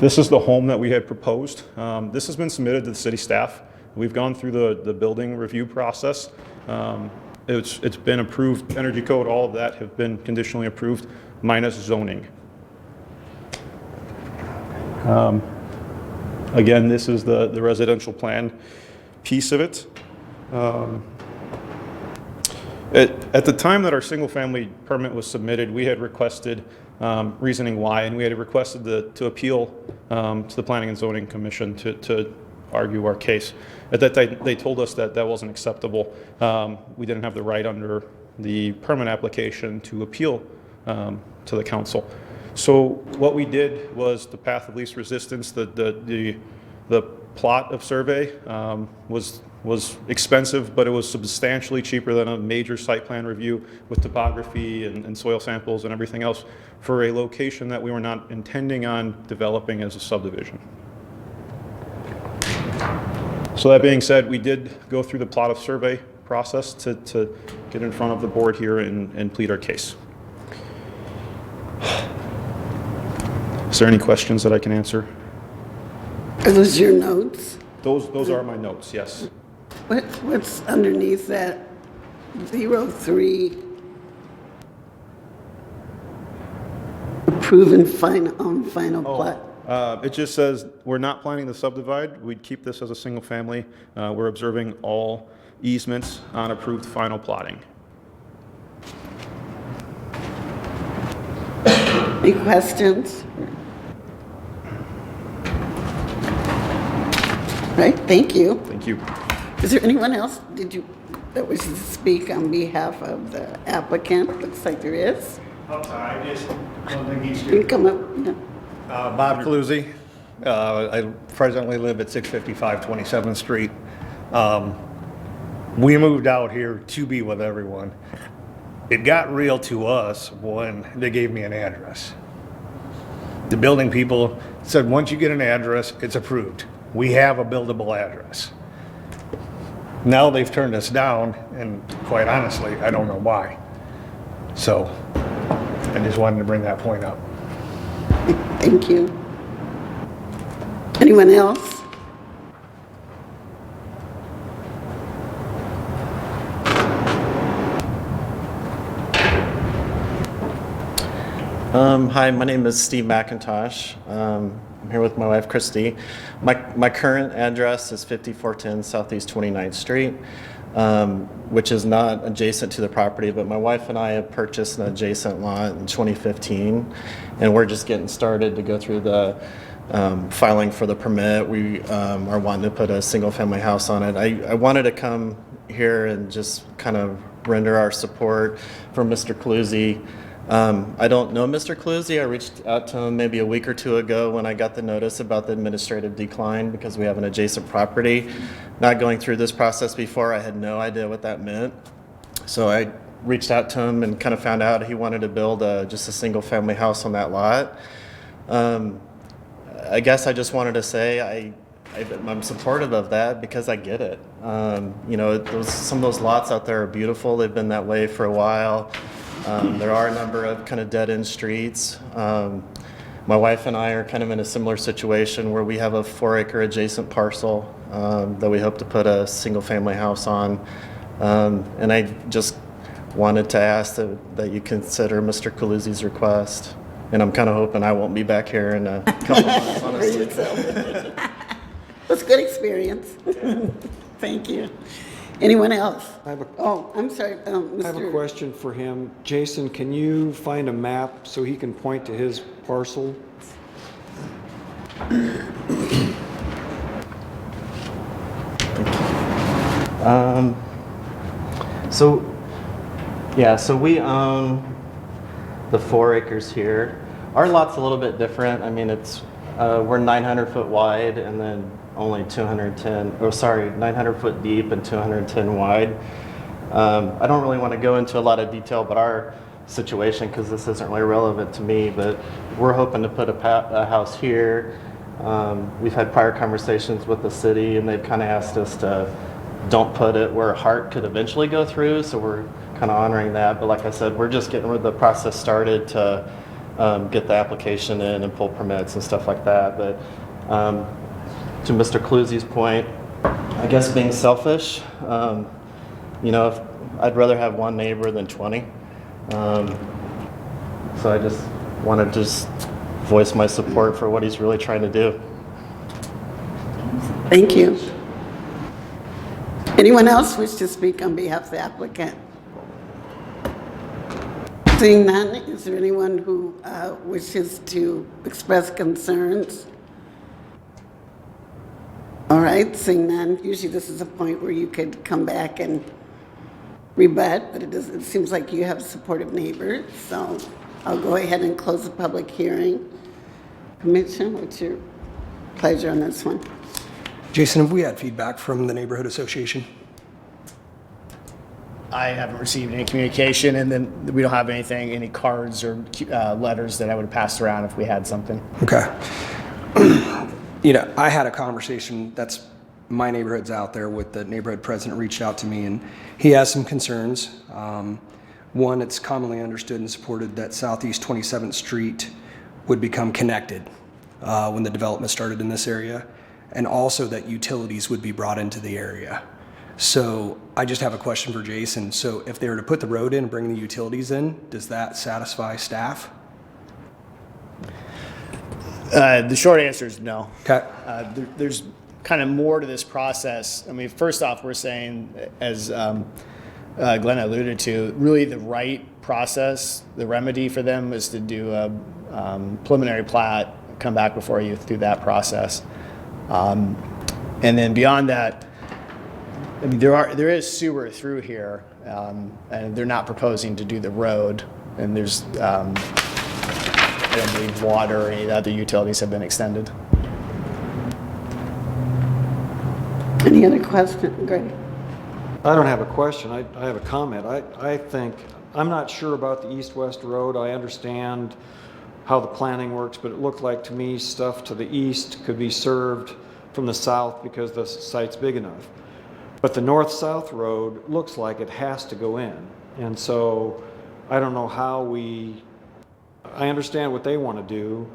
This is the home that we had proposed. This has been submitted to the city staff. We've gone through the building review process. It's been approved, energy code, all of that have been conditionally approved, minus zoning. Again, this is the residential plan piece of it. At the time that our single family permit was submitted, we had requested reasoning why, and we had requested to appeal to the Planning and Zoning Commission to argue our case. At that time, they told us that that wasn't acceptable. We didn't have the right under the permit application to appeal to the council. So what we did was the path of least resistance. The plot of survey was was expensive, but it was substantially cheaper than a major site plan review with topography and soil samples and everything else for a location that we were not intending on developing as a subdivision. So that being said, we did go through the plot of survey process to get in front of the board here and plead our case. Is there any questions that I can answer? Are those your notes? Those are my notes, yes. What's underneath that 03 approving final plat? It just says, we're not planning to subdivide. We'd keep this as a single family. We're observing all easements on approved final plotting. Any questions? Right, thank you. Thank you. Is there anyone else that wishes to speak on behalf of the applicant? Looks like there is. I just don't think he's You can come up. Yeah. Bob Cluzy. I presently live at 655 27th Street. We moved out here to be with everyone. It got real to us when they gave me an address. The building people said, once you get an address, it's approved. We have a buildable address. Now they've turned us down, and quite honestly, I don't know why. So I just wanted to bring that point up. Thank you. Anyone else? Hi, my name is Steve McIntosh. I'm here with my wife, Christy. My current address is 5410 Southeast 29th Street, which is not adjacent to the property, but my wife and I have purchased an adjacent lot in 2015, and we're just getting started to go through the filing for the permit. We are wanting to put a single-family house on it. I wanted to come here and just kind of render our support for Mr. Cluzy. I don't know Mr. Cluzy. I reached out to him maybe a week or two ago when I got the notice about the administrative decline because we have an adjacent property. Not going through this process before, I had no idea what that meant. So I reached out to him and kind of found out he wanted to build just a single family house on that lot. I guess I just wanted to say I'm supportive of that because I get it. You know, some of those lots out there are beautiful. They've been that way for a while. There are a number of kind of dead-end streets. My wife and I are kind of in a similar situation where we have a 4-acre adjacent parcel that we hope to put a single-family house on. And I just wanted to ask that you consider Mr. Cluzy's request. And I'm kind of hoping I won't be back here in a couple months, honestly. It's a good experience. Thank you. Anyone else? I'm sorry, Mr. I have a question for him. Jason, can you find a map so he can point to his parcel? So we own the 4 acres here. Our lot's a little bit different. I mean, we're 900 foot wide and then only 900 foot deep and 210 wide. I don't really want to go into a lot of detail about our situation because this isn't really relevant to me, but we're hoping to put a house here. We've had prior conversations with the city and they've kind of asked us to don't put it where a heart could eventually go through, so we're kind of honoring that. But like I said, we're just getting the process started to get the application in and pull permits and stuff like that. But to Mr. Cluzy's point, I guess being selfish, you know, I'd rather have one neighbor than 20. So I just want to voice my support for what he's really trying to do. Thank you. Anyone else wish to speak on behalf of the applicant? Seeing none, is there anyone who wishes to express concerns? All right, seeing none. Usually this is a point where you could come back and rebut, but it seems like you have supportive neighbors, so I'll go ahead and close the public hearing. Commission, what's your pleasure on this one? Jason, have we had feedback from the neighborhood association? I haven't received any communication, and then we don't have anything, any cards or letters that I would have passed around if we had something. Okay. I had a conversation, that's my neighborhood's out there, with the neighborhood president reached out to me, and he has some concerns. One, it's commonly understood and supported that Southeast 27th Street would become connected when the development started in this area, and also that utilities would be brought into the area. So I just have a question for Jason. So if they were to put the road in and bring the utilities in, does that satisfy staff? The short answer is no. Okay. There's kind of more to this process. I mean, first off, we're saying, as Glenna alluded to, really the right process, the remedy for them is to do a preliminary plat, come back before you through that process. And then beyond that, I mean, there is sewer through here, and they're not proposing to do the road, and there's, I don't believe water or any other utilities have been extended. Any other question, Greg? I don't have a question, I have a comment. I think, I'm not sure about the east-west road. I understand how the planning works, but it looked like to me stuff to the east could be served from the south because the site's big enough. But the north-south road looks like it has to go in. And so I don't know how I understand what they want to do,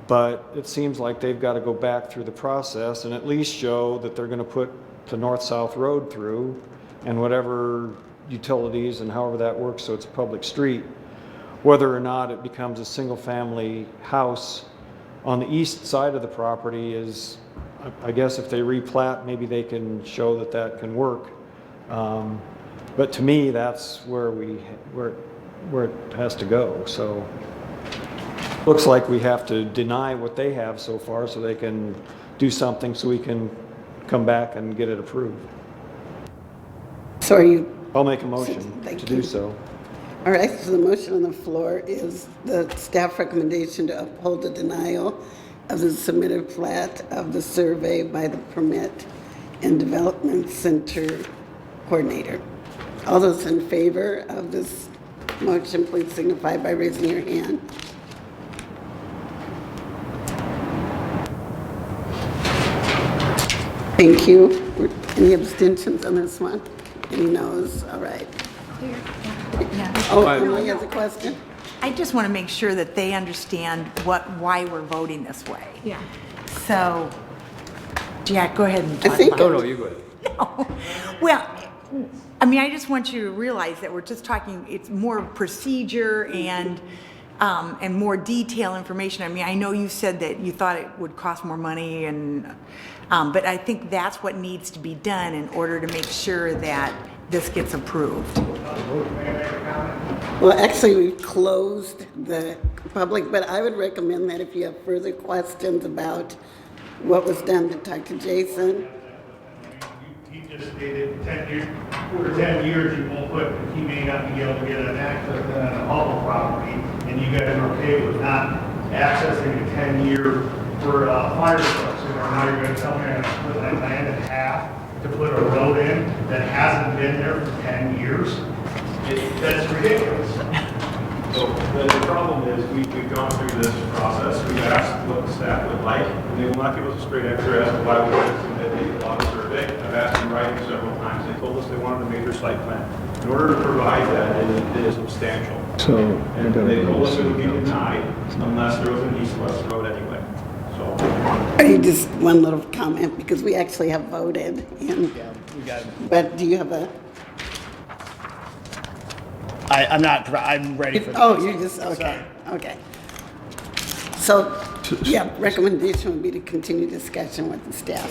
but it seems like they've got to go back through the process and at least show that they're going to put the north-south road through and whatever utilities and however that works so it's a public street. Whether or not it becomes a single-family house on the east side of the property is, I guess if they replat, maybe they can show that that can work. But to me, that's where it has to go. So looks like we have to deny what they have so far so they can do something so we can come back and get it approved. So are you? I'll make a motion Thank to do you. so. All right, so the motion on the floor is the staff recommendation to uphold the denial of the submitted plat of the survey by the Permit and Development Center Coordinator. All those in favor of this motion, please signify by raising your hand. Thank you. Any abstentions on this one? Any no's? All right. Oh, Emily has a question? I just want to make sure that they understand why we're voting this way. Yeah. So, Jack, go ahead and I talk think about it. No, you go ahead. No. Well, I mean, I just want you to realize that we're just talking, it's more procedure and more detailed information. I mean, I know you said that you thought it would cost more money but I think that's what needs to be done in order to make sure that this gets approved. Well, actually, we've closed the public, but I would recommend that if you have further questions about what was done, to talk to Jason. He just stated 10 years, for 10 years you won't put, he may not be able to get an access to a Hubbell property, and you guys are okay with not accessing a 10-year for fire trucks. So now you're going to tell me I'm going to put my land in half to put a road in that hasn't been there for 10 years? That's ridiculous. So the problem is we've gone through this process. We've asked what the staff would like, and they will not give us a straight answer as to why we want to submit a lot of survey. I've asked in writing several times. They told us they wanted a major site plan. In order to provide that, it is substantial. So And they told us it would be denied unless there was an east-west road anyway. So. Are you just one little comment, because we actually have voted, and, Yeah, we got it. but do you have a? I'm ready for this. Oh, you just, okay, okay. So, yeah, recommendation would be to continue discussion with the staff.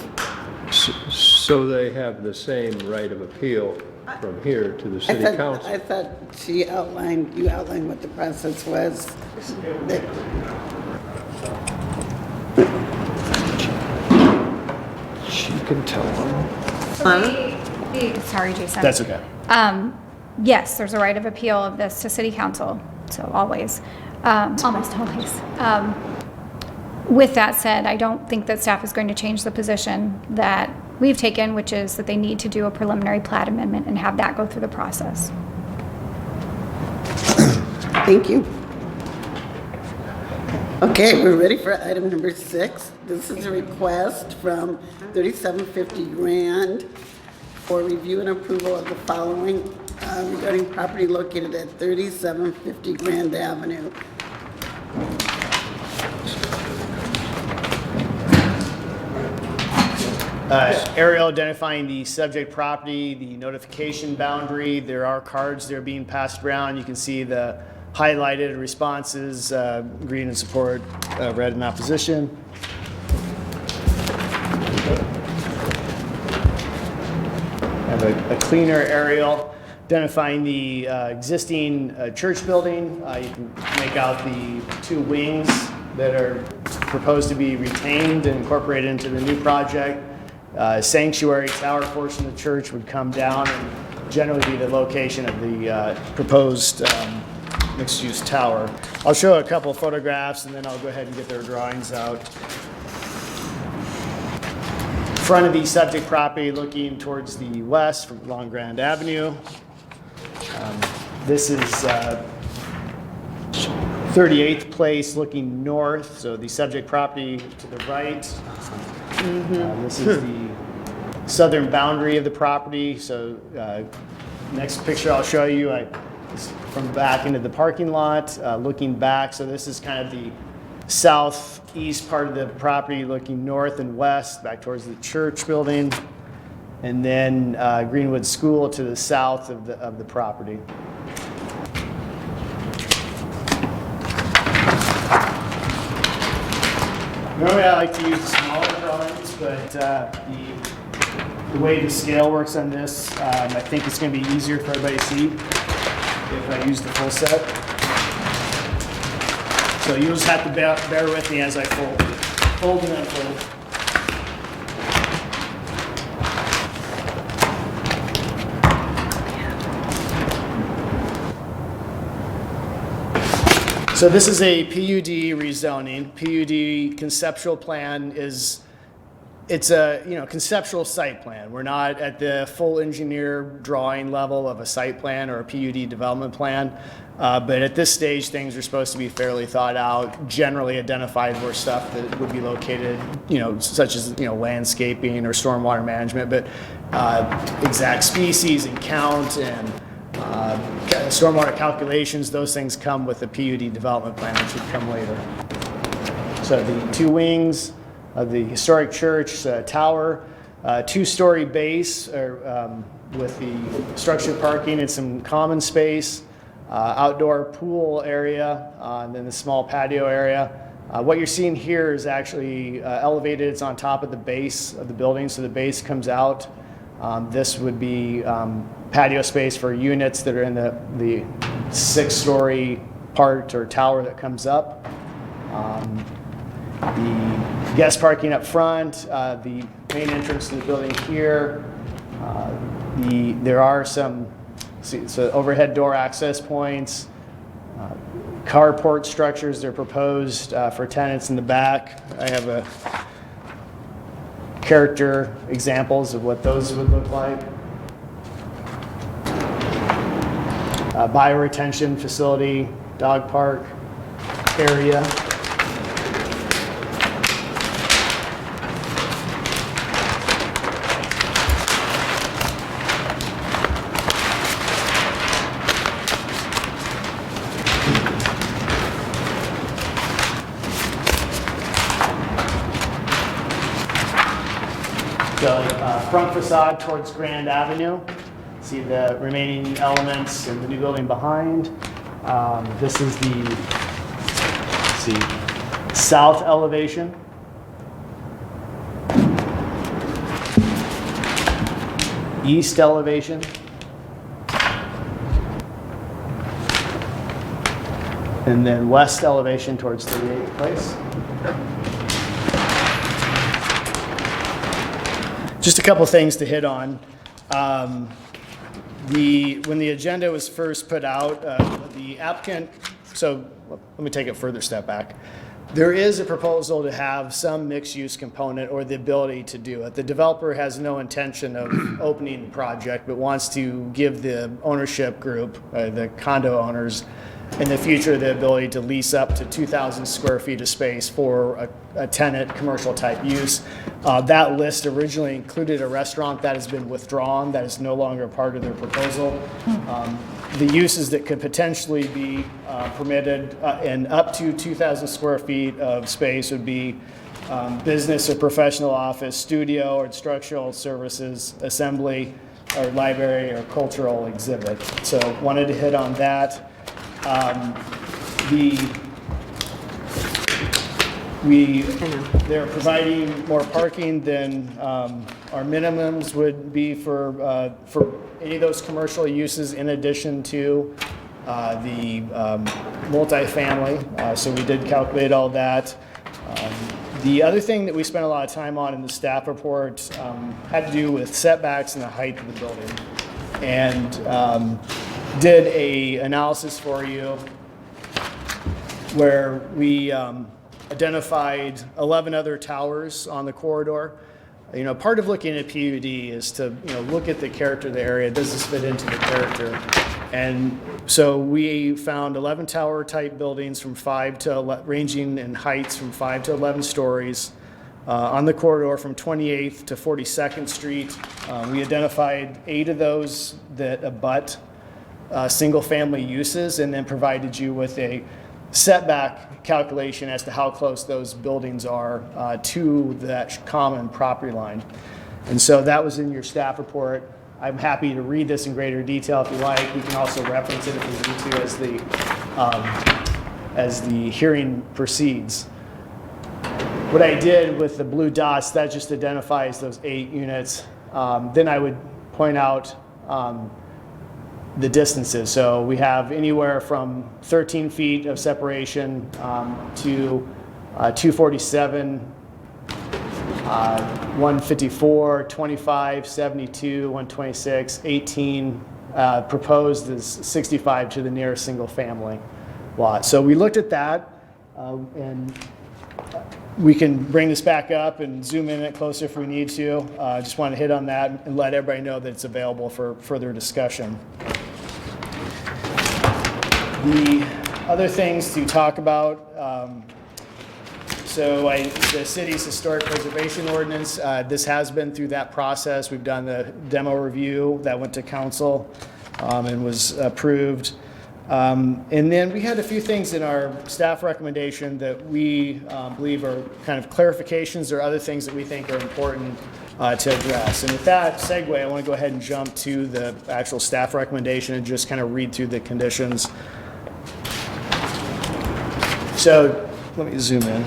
So they have the same right of appeal from here to the city council? I thought you outlined what the process was. She can tell them. Sorry, Jason. That's okay. Yes, there's a right of appeal of this to city council, so always, almost always. With that said, I don't think that staff is going to change the position that we've taken, which is that they need to do a preliminary plat amendment and have that go through the process. Thank you. Okay, we're ready for item number 6. This is a request from 3750 Grand for review and approval of the following regarding property located at 3750 Grand Avenue. Arial identifying the subject property, the notification boundary. There are cards that are being passed around. You can see the highlighted responses, green in support, red in opposition. I have a cleaner aerial identifying the existing church building. You can make out the 2 wings that are proposed to be retained and incorporated into the new project. Sanctuary tower portion of the church would come down and generally be the location of the proposed mixed-use tower. I'll show a couple of photographs and then I'll go ahead and get their drawings out. Front of the subject property looking towards the west from along Grand Avenue. This is 38th Place looking north, so the subject property to the right. This is the southern boundary of the property. So next picture I'll show you is from back into the parking lot, looking back. So this is kind of the southeast part of the property looking north and west back towards the church building. And then Greenwood School to the south of the property. Normally I like to use the smaller drawings, but the way the scale works on this, I think it's going to be easier for everybody to see if I use the full set. So you'll just have to bear with me as I fold and unfold. So this is a PUD rezoning. PUD conceptual plan it's a conceptual site plan. We're not at the full engineer drawing level of a site plan or a PUD development plan, but at this stage things are supposed to be fairly thought out, generally identified where stuff that would be located, such as landscaping or stormwater management, but exact species and count and stormwater calculations, those things come with the PUD development plan, which would come later. So the 2 wings of the historic church tower, 2-story base with the structured parking and some common space, outdoor pool area, and then the small patio area. What you're seeing here is actually elevated. It's on top of the base of the building, so the base comes out. This would be patio space for units that are in the 6-story part or tower that comes up. The guest parking up front, the main entrance to the building here. There are some overhead door access points, carport structures that are proposed for tenants in the back. I have a character examples of what those would look like. Bioretention facility, dog park area. Front facade towards Grand Avenue. See the remaining elements in the new building behind. This is the south elevation. East elevation. And then west elevation towards 38th Place. Just a couple things to hit on. When the agenda was first put out, the applicant, so let me take a further step back. There is a proposal to have some mixed-use component or the ability to do it. The developer has no intention of opening the project, but wants to give the ownership group, the condo owners, in the future, the ability to lease up to 2,000 square feet of space for a tenant commercial type use. That list originally included a restaurant that has been withdrawn, that is no longer part of their proposal. The uses that could potentially be permitted in up to 2,000 square feet of space would be business or professional office, studio or instructional services, assembly or library or cultural exhibit. So wanted to hit on that. They're providing more parking than our minimums would be for any of those commercial uses in addition to the multifamily. So we did calculate all that. The other thing that we spent a lot of time on in the staff report had to do with setbacks and the height of the building. And did a analysis for you where we identified 11 other towers on the corridor. You know, part of looking at PUD is to, you know, look at the character of the area. Does this fit into the character? And so we found 11 tower type buildings from ranging in heights from 5 to 11 stories on the corridor from 28th to 42nd Street. We identified 8 of those that abut single family uses, and then provided you with a setback calculation as to how close those buildings are to that common property line. And so that was in your staff report. I'm happy to read this in greater detail if you like. We can also reference it if we need to as the hearing proceeds. What I did with the blue dots, that just identifies those 8 units. Then I would point out the distances. So we have anywhere from 13 feet of separation to 247, 154, 25, 72, 126, 18. Proposed is 65 to the nearest single family lot. So we looked at that, and we can bring this back up and zoom in it closer if we need to. Just want to hit on that and let everybody know that it's available for further discussion. The other things to talk about, the city's historic preservation ordinance, this has been through that process. We've done the demo review that went to council and was approved. And then we had a few things in our staff recommendation that we believe are kind of clarifications or other things that we think are important to address. And with that segue, I want to go ahead and jump to the actual staff recommendation and just kind of read through the conditions. So let me zoom in.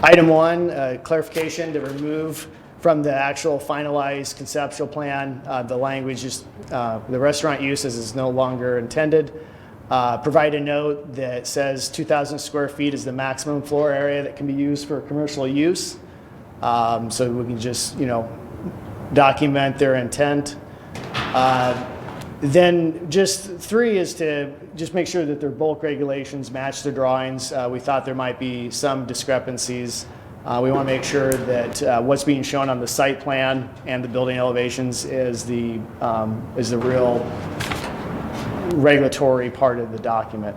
Item 1, clarification to remove from the actual finalized conceptual plan, the language is the restaurant uses is no longer intended. Provide a note that says 2,000 square feet is the maximum floor area that can be used for commercial use. So we can just, you know, document their intent. Then just 3 is to just make sure that their bulk regulations match the drawings. We thought there might be some discrepancies. We want to make sure that what's being shown on the site plan and the building elevations is the real regulatory part of the document.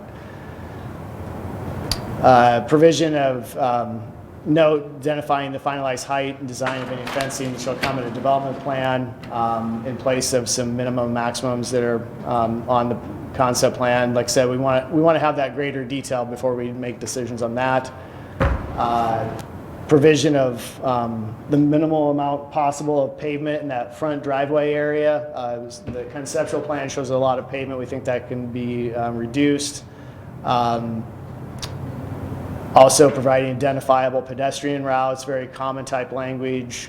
Provision of note identifying the finalized height and design of any fencing shall come in a development plan in place of some minimum maximums that are on the concept plan. Like I said, we want to have that greater detail before we make decisions on that. Provision of the minimal amount possible of pavement in that front driveway area. The conceptual plan shows a lot of pavement. We think that can be reduced. Also providing identifiable pedestrian routes, very common type language.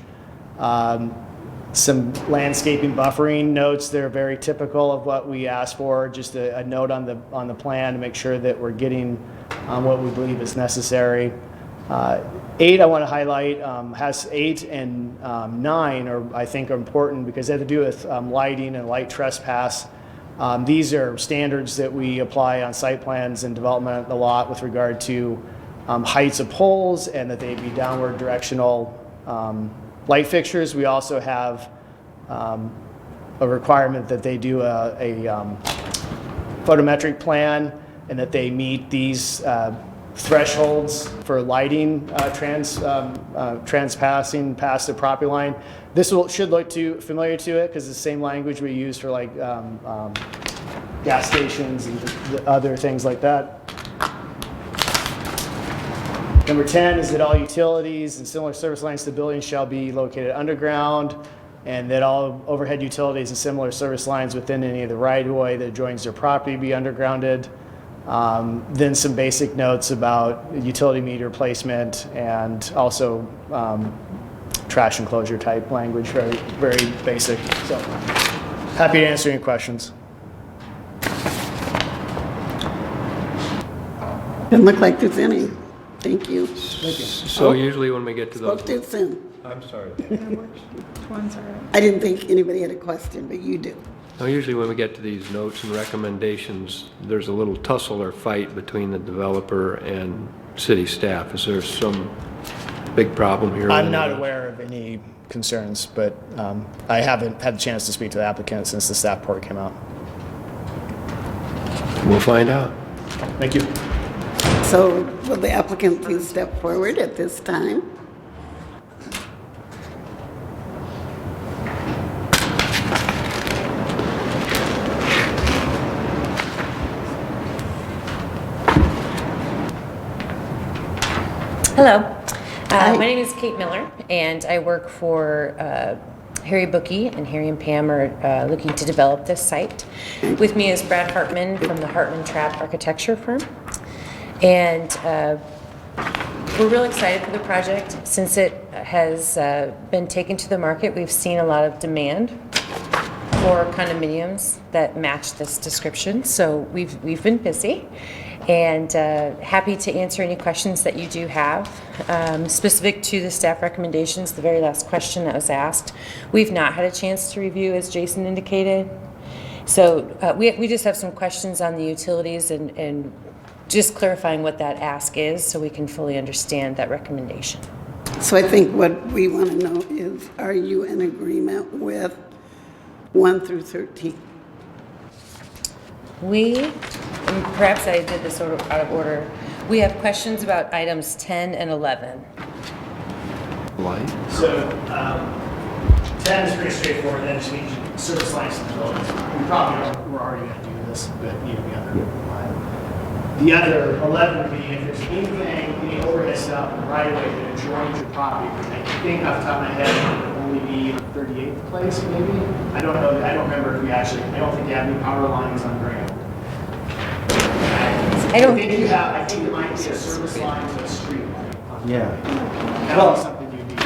Some landscaping buffering notes that are very typical of what we asked for. Just a note on the plan to make sure that we're getting what we believe is necessary. 8, I want to highlight, has 8 and 9 I think are important because they have to do with lighting and light trespass. These are standards that we apply on site plans and development a lot with regard to heights of poles and that they be downward directional light fixtures. We also have a requirement that they do a photometric plan and that they meet these thresholds for lighting transpassing past the property line. This should look familiar to it because it's the same language we use for like gas stations and the other things like that. Number 10 is that all utilities and similar service lines to the building shall be located underground, and that all overhead utilities and similar service lines within any of the right-of-way that adjoins their property be undergrounded. Then some basic notes about utility meter placement and also trash enclosure type language, very, very basic. So happy to answer any questions. Doesn't look like there's any. Thank you. Thank you. So usually when we get to those... Spoke too soon. I'm sorry. I didn't think anybody had a question, but you do. Now, usually when we get to these notes and recommendations, there's a little tussle or fight between the developer and city staff. Is there some big problem here? I'm not aware of any concerns, but I haven't had the chance to speak to the applicant since the staff report came out. We'll find out. Thank you. So will the applicant please step forward at this time? Hello, my name is Kate Miller, and I work for Harry Bookey, and Harry and Pam are looking to develop this site. With me is Brad Hartman from the Hartman Trapp architecture firm, and we're real excited for the project. Since it has been taken to the market, we've seen a lot of demand for condominiums that match this description, so we've been busy. And happy to answer any questions that you do have. Specific to the staff recommendations, the very last question that was asked, we've not had a chance to review, as Jason indicated. So we just have some questions on the utilities and just clarifying what that ask is so we can fully understand that recommendation. So I think what we want to know is, are you in agreement with 1 through 13? And perhaps I did this sort of out of order. We have questions about items 10 and 11. Light? So 10 is pretty straightforward. That just means service lines to the buildings. We're already going to do this, but need to be under the other 11 would be if there's anything, any overhead stuff in the right of way that adjoins your property. I think off the top of my head, it would only be 38th place, maybe. I don't know. I don't remember if we actually. I don't think you have any power lines on ground. I think you have. I think it might be a service line to a street. Yeah. That would be something you'd need.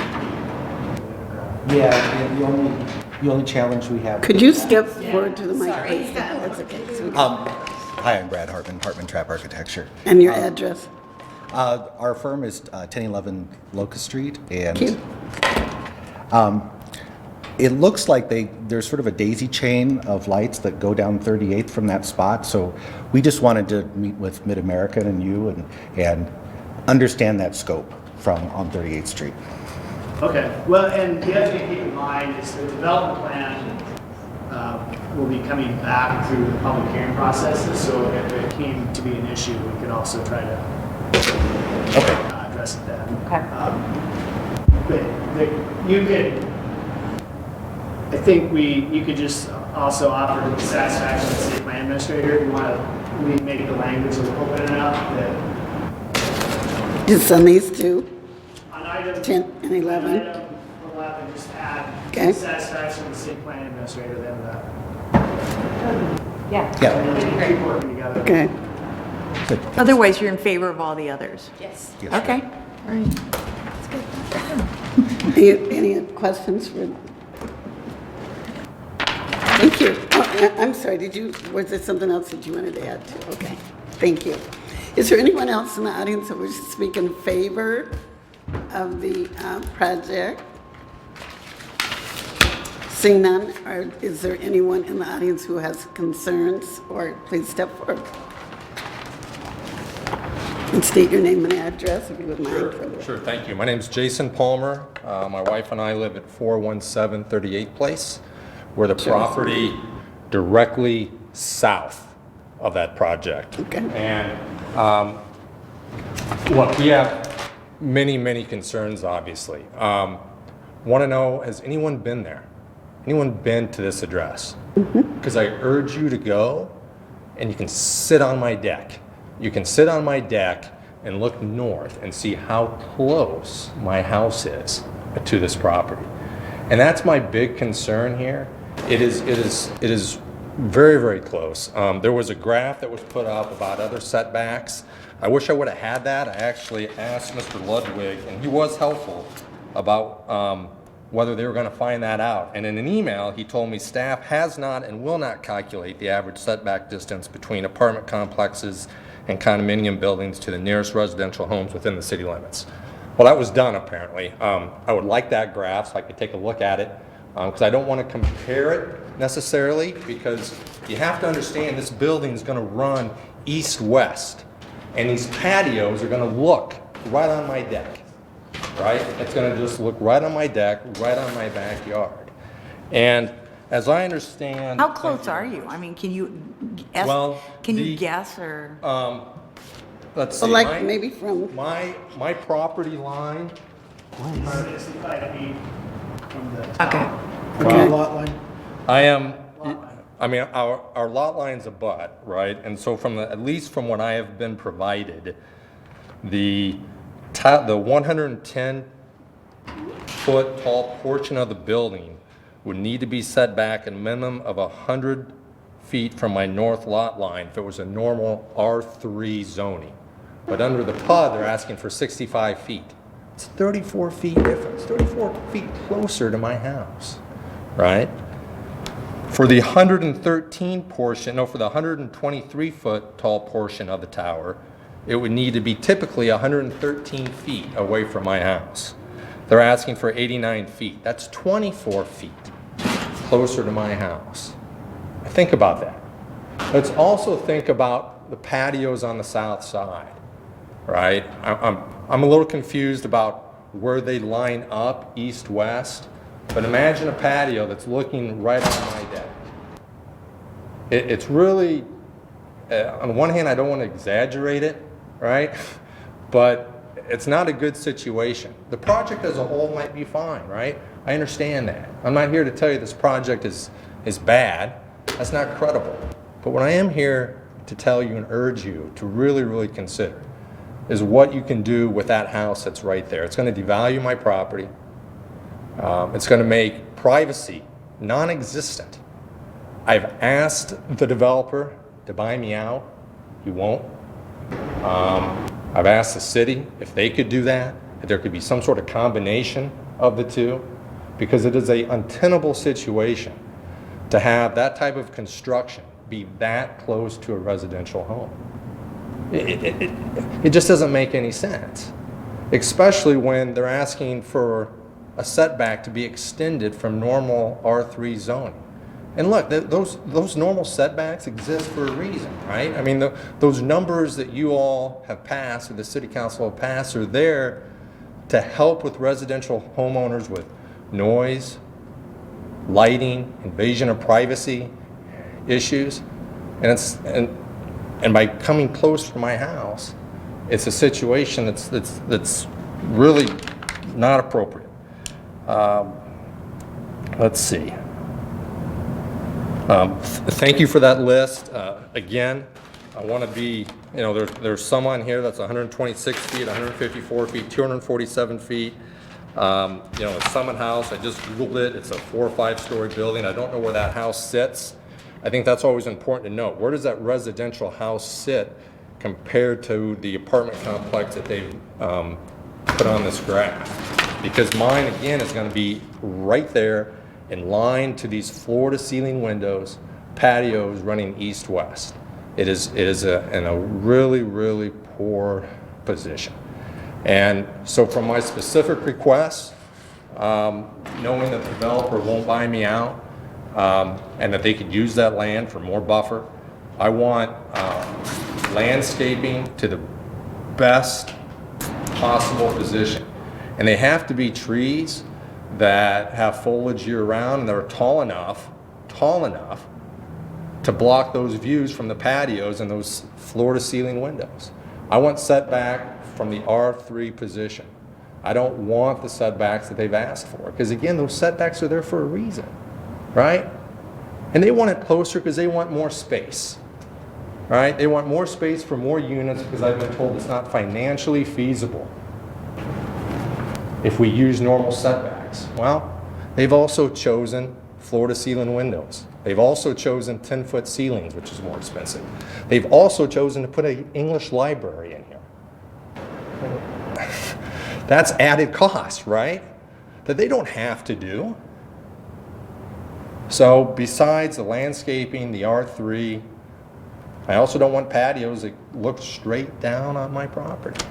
Yeah, the only challenge we have. Could you step forward to the mic, please? That's okay. So Hi, I'm Brad Hartman, Hartman Trapp Architecture. And your address? Our firm is 1011 Locust Street, and it looks like there's sort of a daisy chain of lights that go down 38th from that spot. So we just wanted to meet with Mid-American and you and understand that scope from on 38th Street. Okay. Well, and the other thing to keep in mind is the development plan will be coming back through the public hearing processes. So if it came to be an issue, we could also try to address it then. Okay. But you could. I think you could just also offer the satisfaction of the city plan administrator if you want to make the language a little open enough that. Just on these two? On item 10 and 11? On item 11, just add satisfaction of the city plan administrator, then that. Yeah. Keep working together. Okay. Otherwise, you're in favor of all the others? Yes. Okay. All right. That's good. Any questions for? Thank you. Oh, I'm sorry, was there something else that you wanted to add to? Okay, thank you. Is there anyone else in the audience that wishes to speak in favor of the project? Seeing none, is there anyone in the audience who has concerns, or please step forward and state your name and address if you would mind. Sure, thank you. My name is Jason Palmer. My wife and I live at 417 38th Place. We're the property directly south of that project. Okay. And look, we have many concerns, obviously. Want to know, has anyone been there? Anyone been to this address? Because I urge you to go, and you can sit on my deck. You can sit on my deck and look north and see how close my house is to this property. And that's my big concern here. It is very close. There was a graph that was put up about other setbacks. I wish I would have had that. I actually asked Mr. Ludwig, and he was helpful about whether they were going to find that out. And in an email, he told me staff has not and will not calculate the average setback distance between apartment complexes and condominium buildings to the nearest residential homes within the city limits. Well, that was done apparently. I would like that graph so I could take a look at it, because I don't want to compare it necessarily, because you have to understand this building is going to run east-west, and these patios are going to look right on my deck, right? It's going to just look right on my deck, right on my backyard. And as I understand... How close are you? I mean, can you guess, you guess or? Let's see. Like maybe from... My property line... 65 feet from the Okay. top. Okay. Lot line? I mean, our lot line's a butt, right? And so at least from what I have been provided, the 110 foot tall portion of the building would need to be set back a minimum of 100 feet from my north lot line if it was a normal R3 zoning. But under the PUD, they're asking for 65 feet. It's 34 feet difference, 34 feet closer to my house, right? For the 113 portion, no, for the 123 foot tall portion of the tower, it would need to be typically 113 feet away from my house. They're asking for 89 feet. That's 24 feet closer to my house. Think about that. Let's also think about the patios on the south side, right? I'm a little confused about where they line up east-west, but imagine a patio that's looking right on my deck. It's really, on one hand, I don't want to exaggerate it, right? But it's not a good situation. The project as a whole might be fine, right? I understand that. I'm not here to tell you this project is bad. That's not credible. But what I am here to tell you and urge you to really consider is what you can do with that house that's right there. It's going to devalue my property. It's going to make privacy non-existent. I've asked the developer to buy me out. He won't. I've asked the city if they could do that, if there could be some sort of combination of the two, because it is an untenable situation to have that type of construction be that close to a residential home. It just doesn't make any sense, especially when they're asking for a setback to be extended from normal R3 zoning. And look, those normal setbacks exist for a reason, right? I mean, those numbers that you all have passed, or the city council have passed, are there to help with residential homeowners with noise, lighting, invasion of privacy issues. And by coming close to my house, it's a situation that's really not appropriate. Let's see. Thank you for that list. Again, I want to be, there's some on here that's 126 feet, 154 feet, 247 feet. The Summit House, I just Googled it. It's a 4 or 5 story building. I don't know where that house sits. I think that's always important to note. Where does that residential house sit compared to the apartment complex that they've put on this graph? Because mine, again, is going to be right there in line to these floor-to-ceiling windows, patios running east-west. It is in a really poor position. And so from my specific requests, knowing that the developer won't buy me out, and that they could use that land for more buffer. I want landscaping to the best possible position. And they have to be trees that have foliage year-round and that are tall enough to block those views from the patios and those floor-to-ceiling windows. I want setback from the R3 position. I don't want the setbacks that they've asked for, because again, those setbacks are there for a reason, right? And they want it closer because they want more space, right? They want more space for more units because I've been told it's not financially feasible if we use normal setbacks. Well, they've also chosen floor-to-ceiling windows. They've also chosen 10-foot ceilings, which is more expensive. They've also chosen to put an English library in here. That's added cost, right? That they don't have to do. So besides the landscaping, the R3, I also don't want patios that look straight down on my property.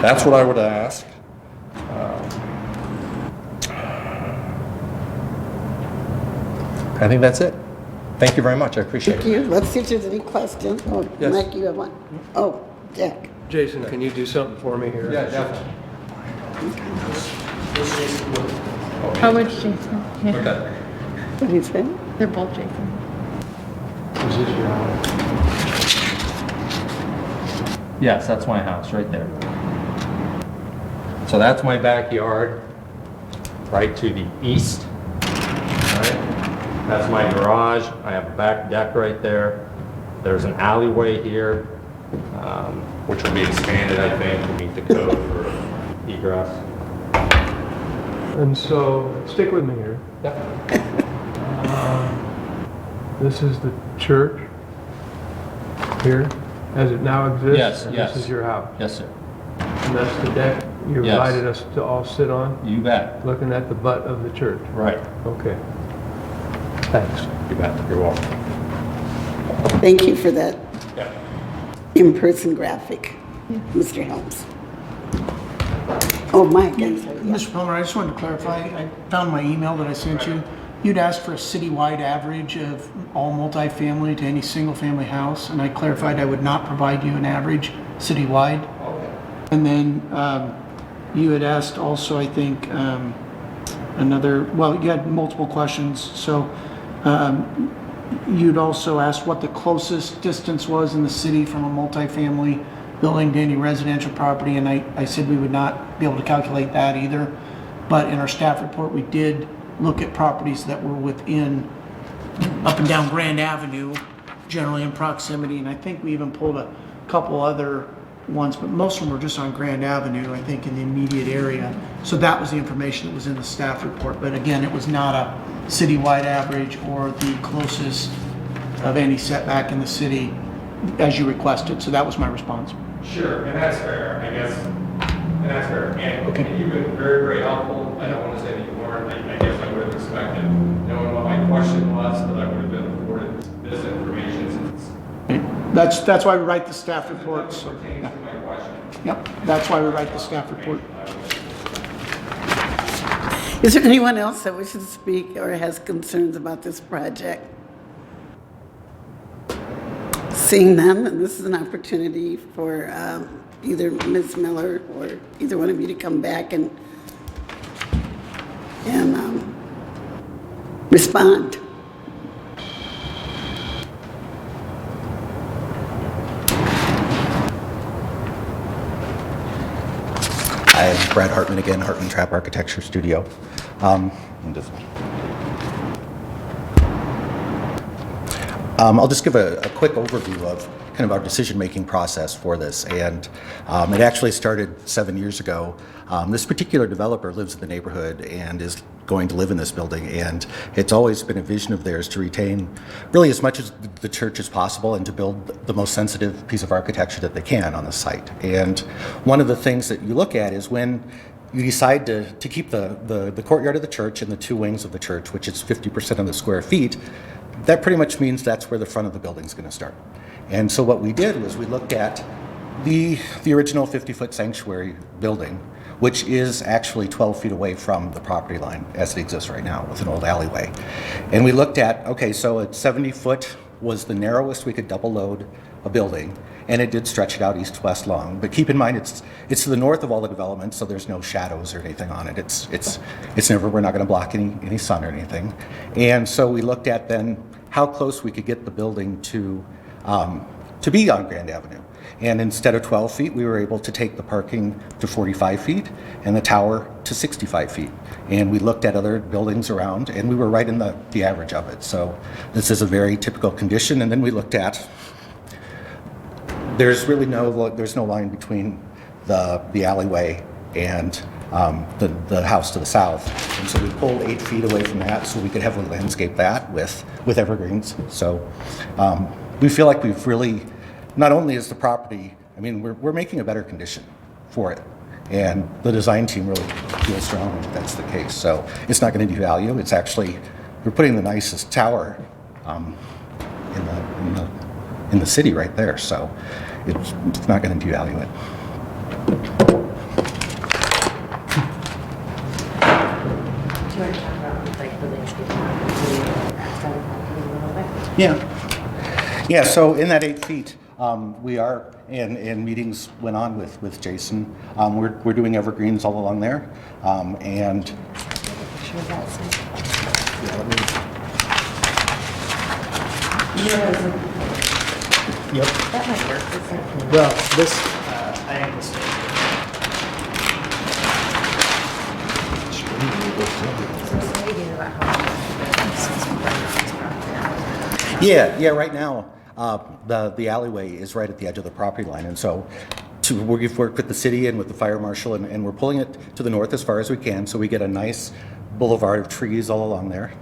That's what I would ask. I think that's it. Thank you very much. I appreciate it. Thank you. Let's see if there's any questions. Oh, Yes. Mike, you have one. Oh, Jack. Jason, can you do something for me here? Yeah, definitely. Oh, it's Jason. Yeah. Okay. What do you say? They're both Jason. Is this your house? Yes, that's my house right there. So that's my backyard, right to the east. Right? That's my garage. I have a back deck right there. There's an alleyway here, which will be expanded, I think, to meet the code for egress. And so, stick with me here. Yep. This is the church here, as it now exists? Yes, and yes. This is your house? Yes, sir. And that's the deck you Yes. invited us to all sit on? You bet. Looking at the butt of the church? Right. Okay. Thanks. You bet. You're welcome. Thank you for that Yeah. in-person graphic, Mr. Helms. Oh, Mike, I'm sorry. Yeah. Mr. Palmer, I just wanted to clarify, I found my email that I sent you. You'd asked for a citywide average of all multifamily to any single-family house, and I clarified I would not provide you an average citywide. And then you had asked also, I think, you had multiple questions. So you'd also asked what the closest distance was in the city from a multifamily building to any residential property, and I said we would not be able to calculate that either. But in our staff report, we did look at properties that were within, up and down Grand Avenue, generally in proximity, and I think we even pulled a couple other ones, but most of them were just on Grand Avenue, I think, in the immediate area. So that was the information that was in the staff report, but again, it was not a citywide average or the closest of any setback in the city as you requested, so that was my response. Sure, and that's fair, I guess. And that's fair. And Okay. you've been very, very helpful. I don't want to say that you weren't. I guess I would have expected, knowing what my question was, that I would have been afforded this information since That's why we write the staff reports. it pertains to my question. Yep, that's why we write the staff report. Is there anyone else that wishes to speak or has concerns about this project? Seeing none, and this is an opportunity for either Ms. Miller or either one of you to come back and respond. I'm Brad Hartman again, Hartman Trap Architecture Studio. I'll just give a quick overview of kind of our decision-making process for this, and it actually started 7 years ago. This particular developer lives in the neighborhood and is going to live in this building, and it's always been a vision of theirs to retain really as much as the church as possible and to build the most sensitive piece of architecture that they can on the site. And one of the things that you look at is when you decide to keep the courtyard of the church and the two wings of the church, which is 50% of the square feet, that pretty much means that's where the front of the building is going to start. And so what we did was we looked at the original 50-foot sanctuary building, which is actually 12 feet away from the property line as it exists right now with an old alleyway. And we looked at, okay, so at 70 foot was the narrowest we could double load a building, and it did stretch it out east-west long. But keep in mind, it's to the north of all the development, so there's no shadows or anything on it. It's never, we're not going to block any sun or anything. And so we looked at then how close we could get the building to be on Grand Avenue. And instead of 12 feet, we were able to take the parking to 45 feet and the tower to 65 feet. And we looked at other buildings around, and we were right in the average of it. So this is a very typical condition. And then we looked at, there's no line between the alleyway and the house to the south. And so we pulled 8 feet away from that so we could heavily landscape that with evergreens. So we feel like we've really, not only is the property, I mean, we're making a better condition for it. And the design team really feels strongly that that's the case. So it's not going to devalue. It's actually, we're putting the nicest tower in the city right there. So it's not going to devalue it. Do you want to talk about like the landscape a little bit? Yeah, so in that 8 feet, we are, and meetings went on with Jason. We're doing evergreens all along there. And Sure, that's it. Yep. That might work. Isn't it? Well, this, I think this. So maybe about how yeah, right now, the alleyway is right at the edge of the property line. And so we've worked with the city and with the fire marshal, and we're pulling it to the north as far as we can. So we get a nice boulevard of trees all along there.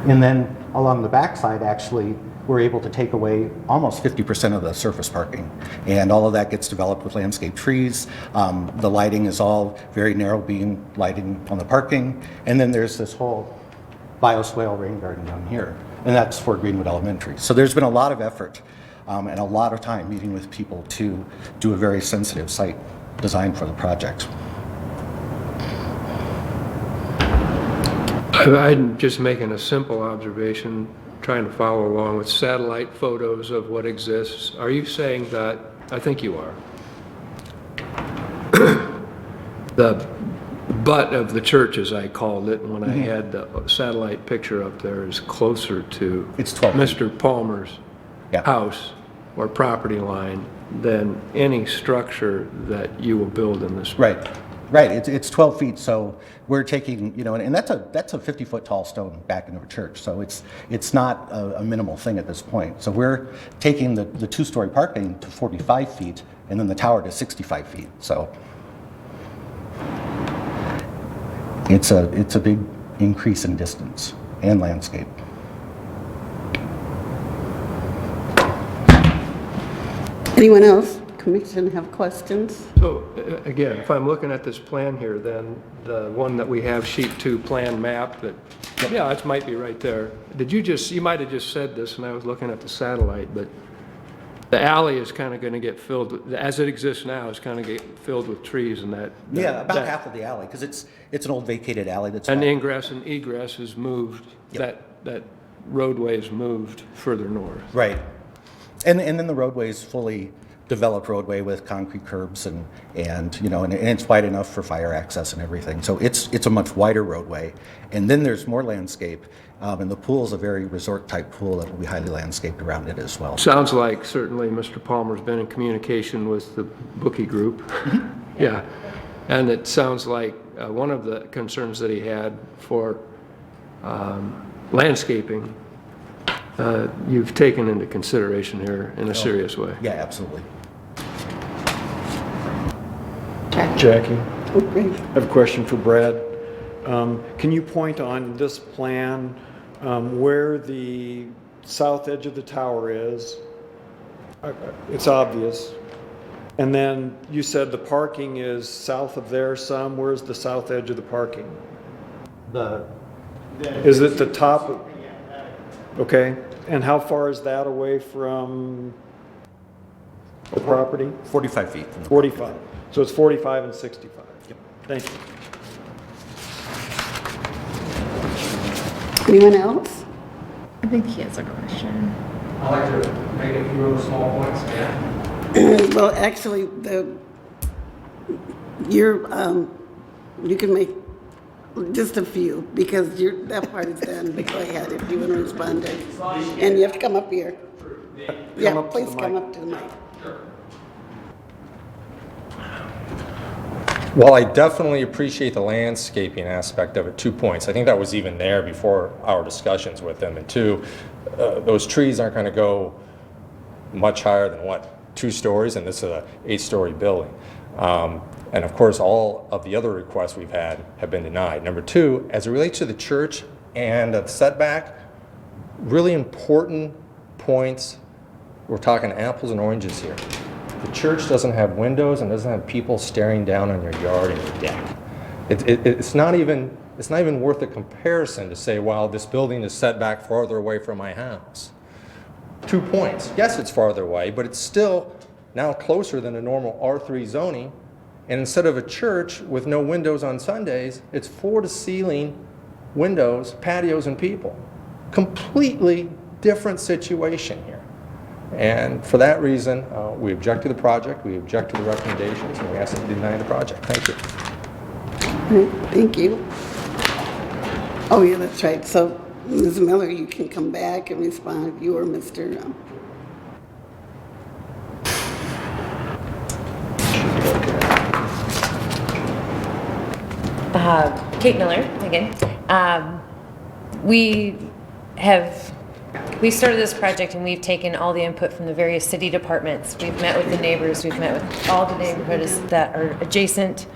And then along the backside, actually, we're able to take away almost 50% of the surface parking. And all of that gets developed with landscape trees. The lighting is all very narrow beam lighting on the parking. And then there's this whole bioswale rain garden down here. And that's for Greenwood Elementary. So there's been a lot of effort and a lot of time meeting with people to do a very sensitive site design for the project. I'm just making a simple observation, trying to follow along with satellite photos of what exists. Are you saying that, I think you are, the butt of the church, as I called it, when I had the satellite picture up there, is closer to Mr. Palmer's house or property line than any structure that you will build in this. Right, it's 12 feet, so we're taking, and that's a 50-foot tall stone back into a church, so it's not a minimal thing at this point. So we're taking the two-story parking to 45 feet, and then the tower to 65 feet. So it's a big increase in distance and landscape. Anyone else? Commission have questions? So again, if I'm looking at this plan here, then the one that we have, sheet 2 plan map, that, yeah, it might be right there. You might have just said this, and I was looking at the satellite, but the alley is kind of going to get filled, as it exists now, is kind of get filled with trees and that. Yeah, about half of the alley, because it's an old vacated alley that's. And ingress and egress is moved, that roadway is moved further north. Right. And then the roadway is fully developed roadway with concrete curbs and it's wide enough for fire access and everything. So it's a much wider roadway. And then there's more landscape. And the pool is a very resort type pool that will be highly landscaped around it as well. Sounds like certainly Mr. Palmer's been in communication with the bookie group. Yeah. And it sounds like one of the concerns that he had for landscaping, you've taken into consideration here in a serious way. Yeah, absolutely. Jackie, I have a question for Brad. Can you point on this plan where the south edge of the tower is? It's obvious. And then you said the parking is south of there some. Where's the south edge of the parking? Is it the top? Okay. And how far is that away from of property? 45 feet from the 45. So it's 45 and 65. Yep. Thank you. Anyone else? I think he has a question. I'd like to make a few other small points, yeah. Well, actually, you can make just a few, because that part is done, but go ahead if you want to respond to it. And you have to come up here. Yeah, please come up to the mic. Well, I definitely appreciate the landscaping aspect of it. 2 points. I think that was even there before our discussions with them. And two, those trees aren't going to go much higher than what? 2 stories, and this is a 8-story building. And of course, all of the other requests we've had have been denied. Number 2, as it relates to the church and the setback, really important points. We're talking apples and oranges here. The church doesn't have windows and doesn't have people staring down on your yard and your deck. It's not even worth a comparison to say, well, this building is set back farther away from my house. 2 points. Yes, it's farther away, but it's still now closer than a normal R3 zoning. And instead of a church with no windows on Sundays, it's floor-to-ceiling windows, patios, and people. Completely different situation here. And for that reason, we object to the project, we object to the recommendations, and we ask that you deny the project. Thank you. All right, thank you. Oh, yeah, that's right. So, Ms. Miller, you can come back and respond. You or Mr. Kate Miller again. We started this project and we've taken all the input from the various city departments. We've met with the neighbors, we've met with all the neighborhoods that are adjacent.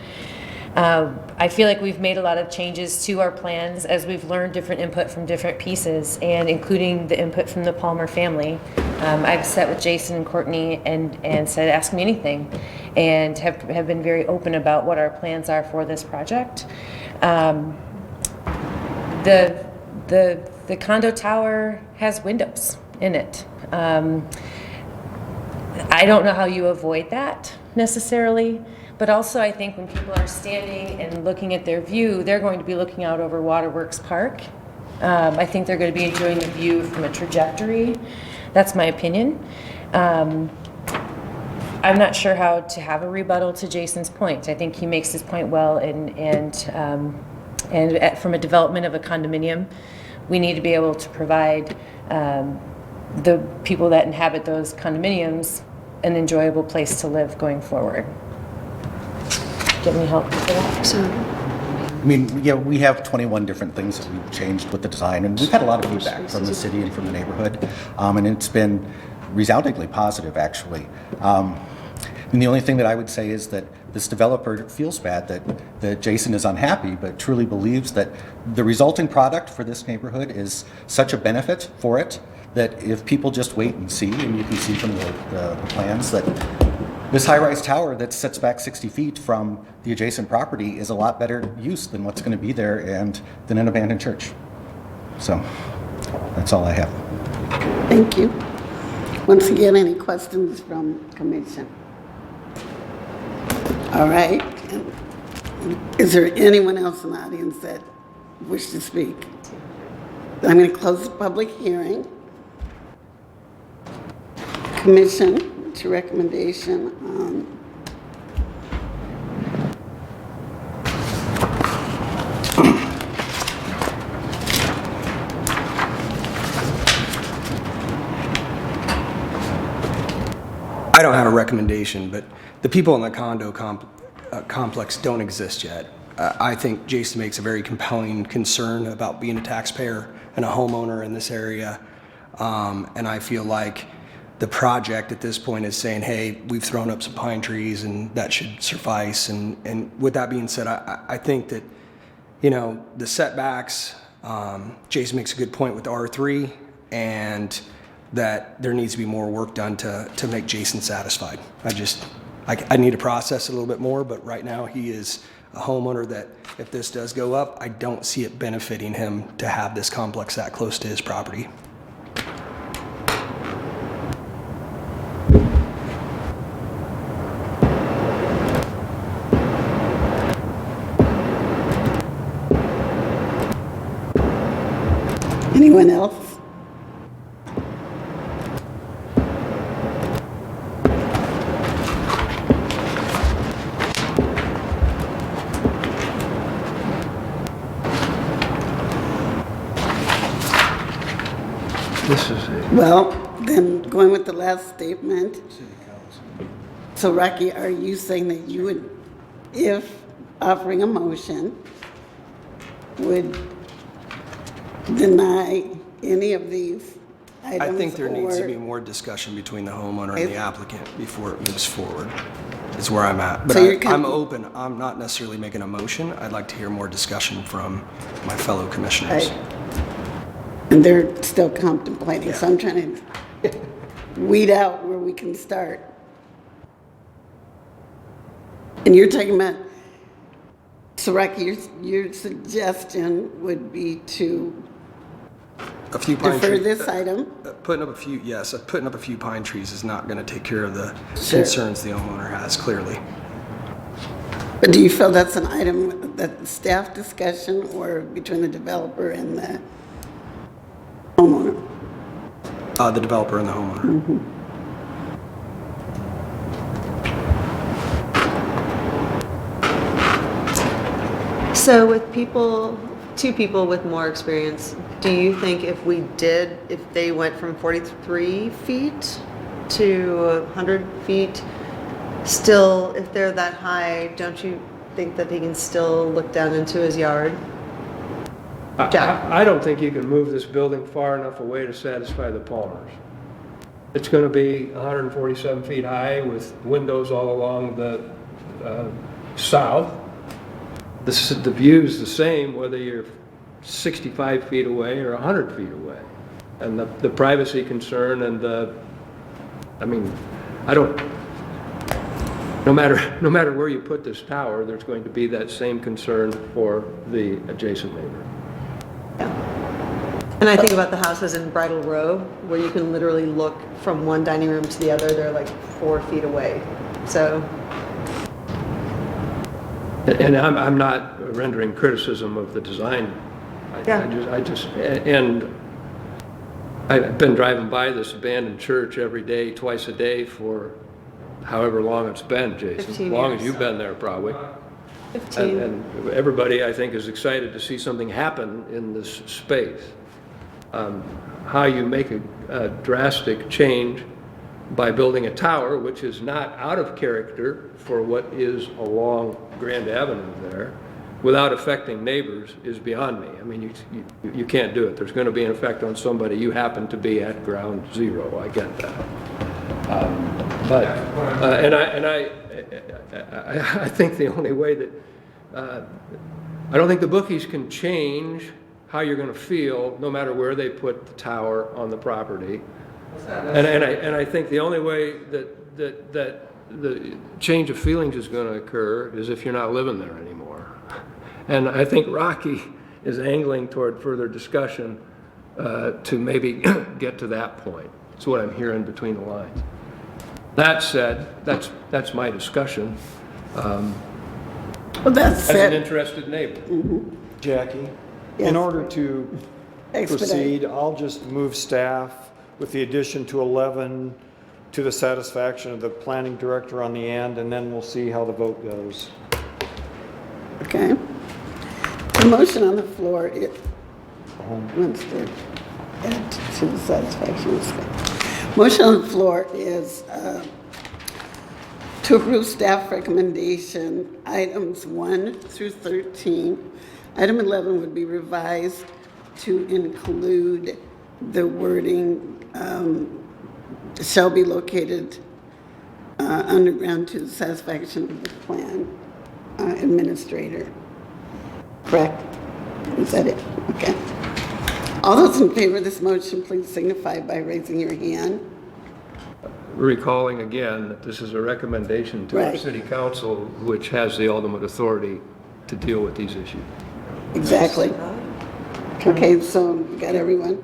I feel like we've made a lot of changes to our plans as we've learned different input from different pieces, and including the input from the Palmer family. I've sat with Jason and Courtney and said, ask me anything, and have been very open about what our plans are for this project. The condo tower has windows in it. I don't know how you avoid that necessarily, but also I think when people are standing and looking at their view, they're going to be looking out over Waterworks Park. I think they're going to be enjoying the view from a trajectory. That's my opinion. I'm not sure how to have a rebuttal to Jason's point. I think he makes his point well, and from a development of a condominium, we need to be able to provide the people that inhabit those condominiums an enjoyable place to live going forward. Get me help for that? I mean, yeah, we have 21 different things that we've changed with the design, and we've had a lot of feedback from the city and from the neighborhood, and it's been resoundingly positive, actually. And the only thing that I would say is that this developer feels bad that Jason is unhappy, but truly believes that the resulting product for this neighborhood is such a benefit for it that if people just wait and see, and you can see from the plans that this high-rise tower that sets back 60 feet from the adjacent property is a lot better use than what's going to be there and than an abandoned church. So that's all I have. Thank you. Once again, any questions from commission? All right. Is there anyone else in the audience that wish to speak? I'm going to close the public hearing. Commission, what's your recommendation on? I don't have a recommendation, but the people in the condo complex don't exist yet. I think Jason makes a very compelling concern about being a taxpayer and a homeowner in this area. And I feel like the project at this point is saying, hey, we've thrown up some pine trees and that should suffice. And with that being said, I think that, you know, the setbacks, Jason makes a good point with the R3, and that there needs to be more work done to make Jason satisfied. I need to process it a little bit more, but right now he is a homeowner that if this does go up, I don't see it benefiting him to have this complex that close to his property. Anyone else? This is it. Well, then going with the last statement. So Rocky, are you saying that you would, if offering a motion, would deny any of these items? I think there needs to or- be more discussion between the homeowner and the applicant before it moves forward, is where I'm at. But So you're I'm open. I'm not necessarily making a motion. I'd like to hear more discussion from my fellow commissioners. Right. And they're still contemplating, so I'm trying to weed out where we can start. And you're talking about, so Rocky, your suggestion would be to A few pine defer trees. this item? Putting up a few, yes, putting up a few pine trees is not going to take care of the Sure. concerns the homeowner has, clearly. But do you feel that's an item that staff discussion or between the developer and the homeowner? The developer and the homeowner. Mm-hmm. So with people, two people with more experience, do you think if they went from 43 feet to 100 feet, still, if they're that high, don't you think that he can still look down into his yard? Jack? I don't think you can move this building far enough away to satisfy the Palmers. It's going to be 147 feet high with windows all along the south. The view's the same whether you're 65 feet away or 100 feet away. And the privacy concern and no matter where you put this tower, there's going to be that same concern for the adjacent neighbor. And I think about the houses in Bridle Row, where you can literally look from one dining room to the other, they're like 4 feet away. So, And I'm not rendering criticism of the design. And I've been driving by this abandoned church every day, twice a day for however long it's been, Jason. 15 As long years. as you've been there, probably. 15. And everybody, I think, is excited to see something happen in this space. How you make a drastic change by building a tower, which is not out of character for what is along Grand Avenue there, without affecting neighbors, is beyond me. I mean, you can't do it. There's going to be an effect on somebody. You happen to be at ground zero. I get that. I think the only way that I don't think the bookies can change how you're going to feel, no matter where they put the tower on the property. And I think the only way that the change of feelings is going to occur is if you're not living there anymore. And I think Rocky is angling toward further discussion to maybe get to that point. That's what I'm hearing between the lines. That said, that's my discussion. Well, that's as it. an interested neighbor. Jackie, Yes. in order to Expedite. proceed, I'll just move staff with the addition to 11 to the satisfaction of the planning director on the end, and then we'll see how the vote goes. Okay. The motion on the floor, wants to add to the satisfaction of the staff. Motion on the floor is to approve staff recommendation, items 1 through 13. Item 11 would be revised to include the wording, shall be located underground to the satisfaction of the plan administrator. Correct? Is that it? Okay. All those in favor of this motion, please signify by raising your hand. Recalling again that this is a recommendation to our Right. city council, which has the ultimate authority to deal with these issues. Exactly. Okay, so we got everyone?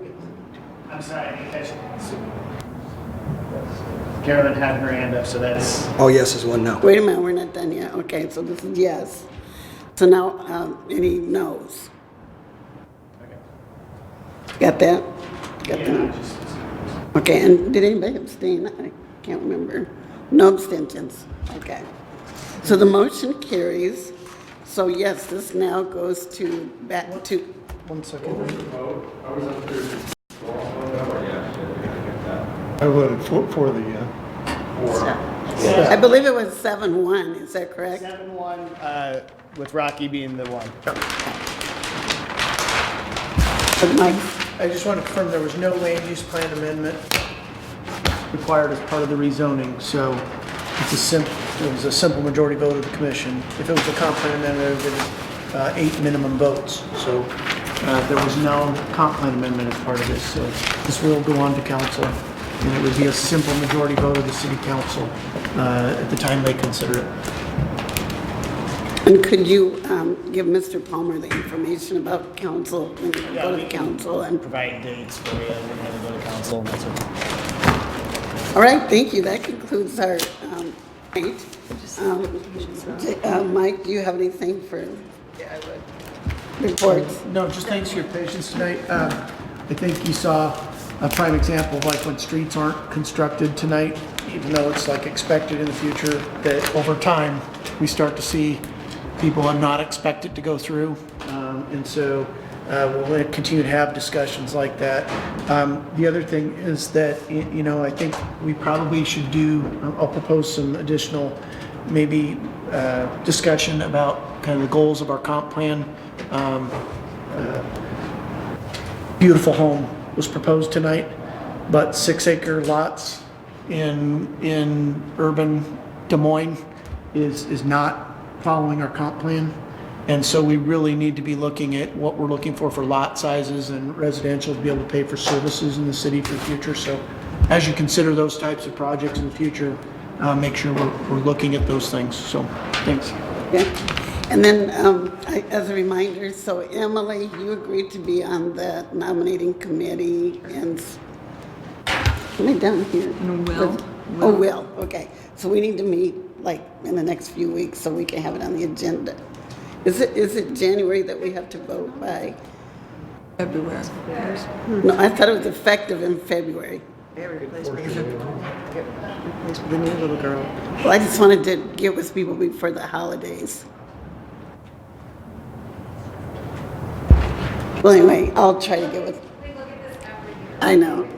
I'm sorry, I didn't catch it. Carolyn had her hand up, so that's. All yeses, one no. Wait a minute, we're not done yet. Okay, so this is yes. So now, any no's? Got that? Got that? Okay, and did anybody abstain? I can't remember. No abstentions. Okay. So the motion carries. So yes, this now goes to back to. 1 second. I voted for the, I believe it was 7-1, is that correct? 7-1, with Rocky being the one. I just want to confirm there was no land use plan amendment required as part of the rezoning, so it was a simple majority vote of the commission. If it was a comp plan amendment, it was 8 minimum votes, so there was no comp plan amendment as part of this, so this will go on to council, and it would be a simple majority vote of the city council at the time they consider it. And could you give Mr. Palmer the information about council, when you go to the council? And provide dates for you when you go to council and that sort of thing. all right, thank you. That concludes our night. Mike, do you have anything for reports? No, just thanks for your patience tonight. I think you saw a prime example of like when streets aren't constructed tonight, even though it's like expected in the future, that over time, we start to see people are not expected to go through. And so we'll continue to have discussions like that. The other thing is that, you know, I think we probably should do, I'll propose some additional maybe discussion about kind of the goals of our comp plan. Beautiful home was proposed tonight, but 6-acre lots in urban Des Moines is not following our comp plan. And so we really need to be looking at what we're looking for lot sizes and residential to be able to pay for services in the city for the future. So as you consider those types of projects in the future, make sure we're looking at those things. So thanks. Yeah. And then as a reminder, so Emily, you agreed to be on the nominating committee, and am I down here? Will. Oh, Will, okay. So we need to meet like in the next few weeks so we can have it on the agenda. Is it January that we have to vote by? February. No, I thought it was effective in February. Replaced with the new little girl. Well, I just wanted to get with people before the holidays. Well, anyway, I'll try to get with. I know.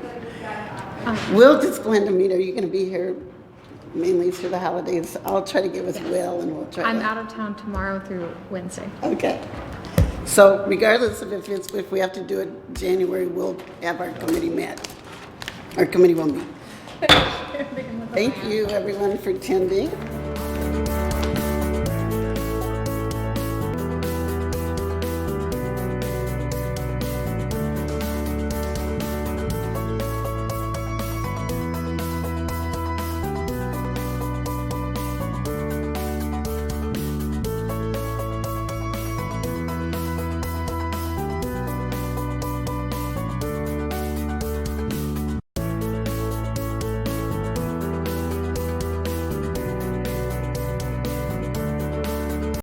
Will just plan to meet. Are you going to be here mainly through the holidays? I'll try to get with Will, and we'll try. I'm out of town tomorrow through Wednesday. Okay. So regardless of if we have to do it January, we'll have our committee met. Our committee will meet. Thank you, everyone, for attending.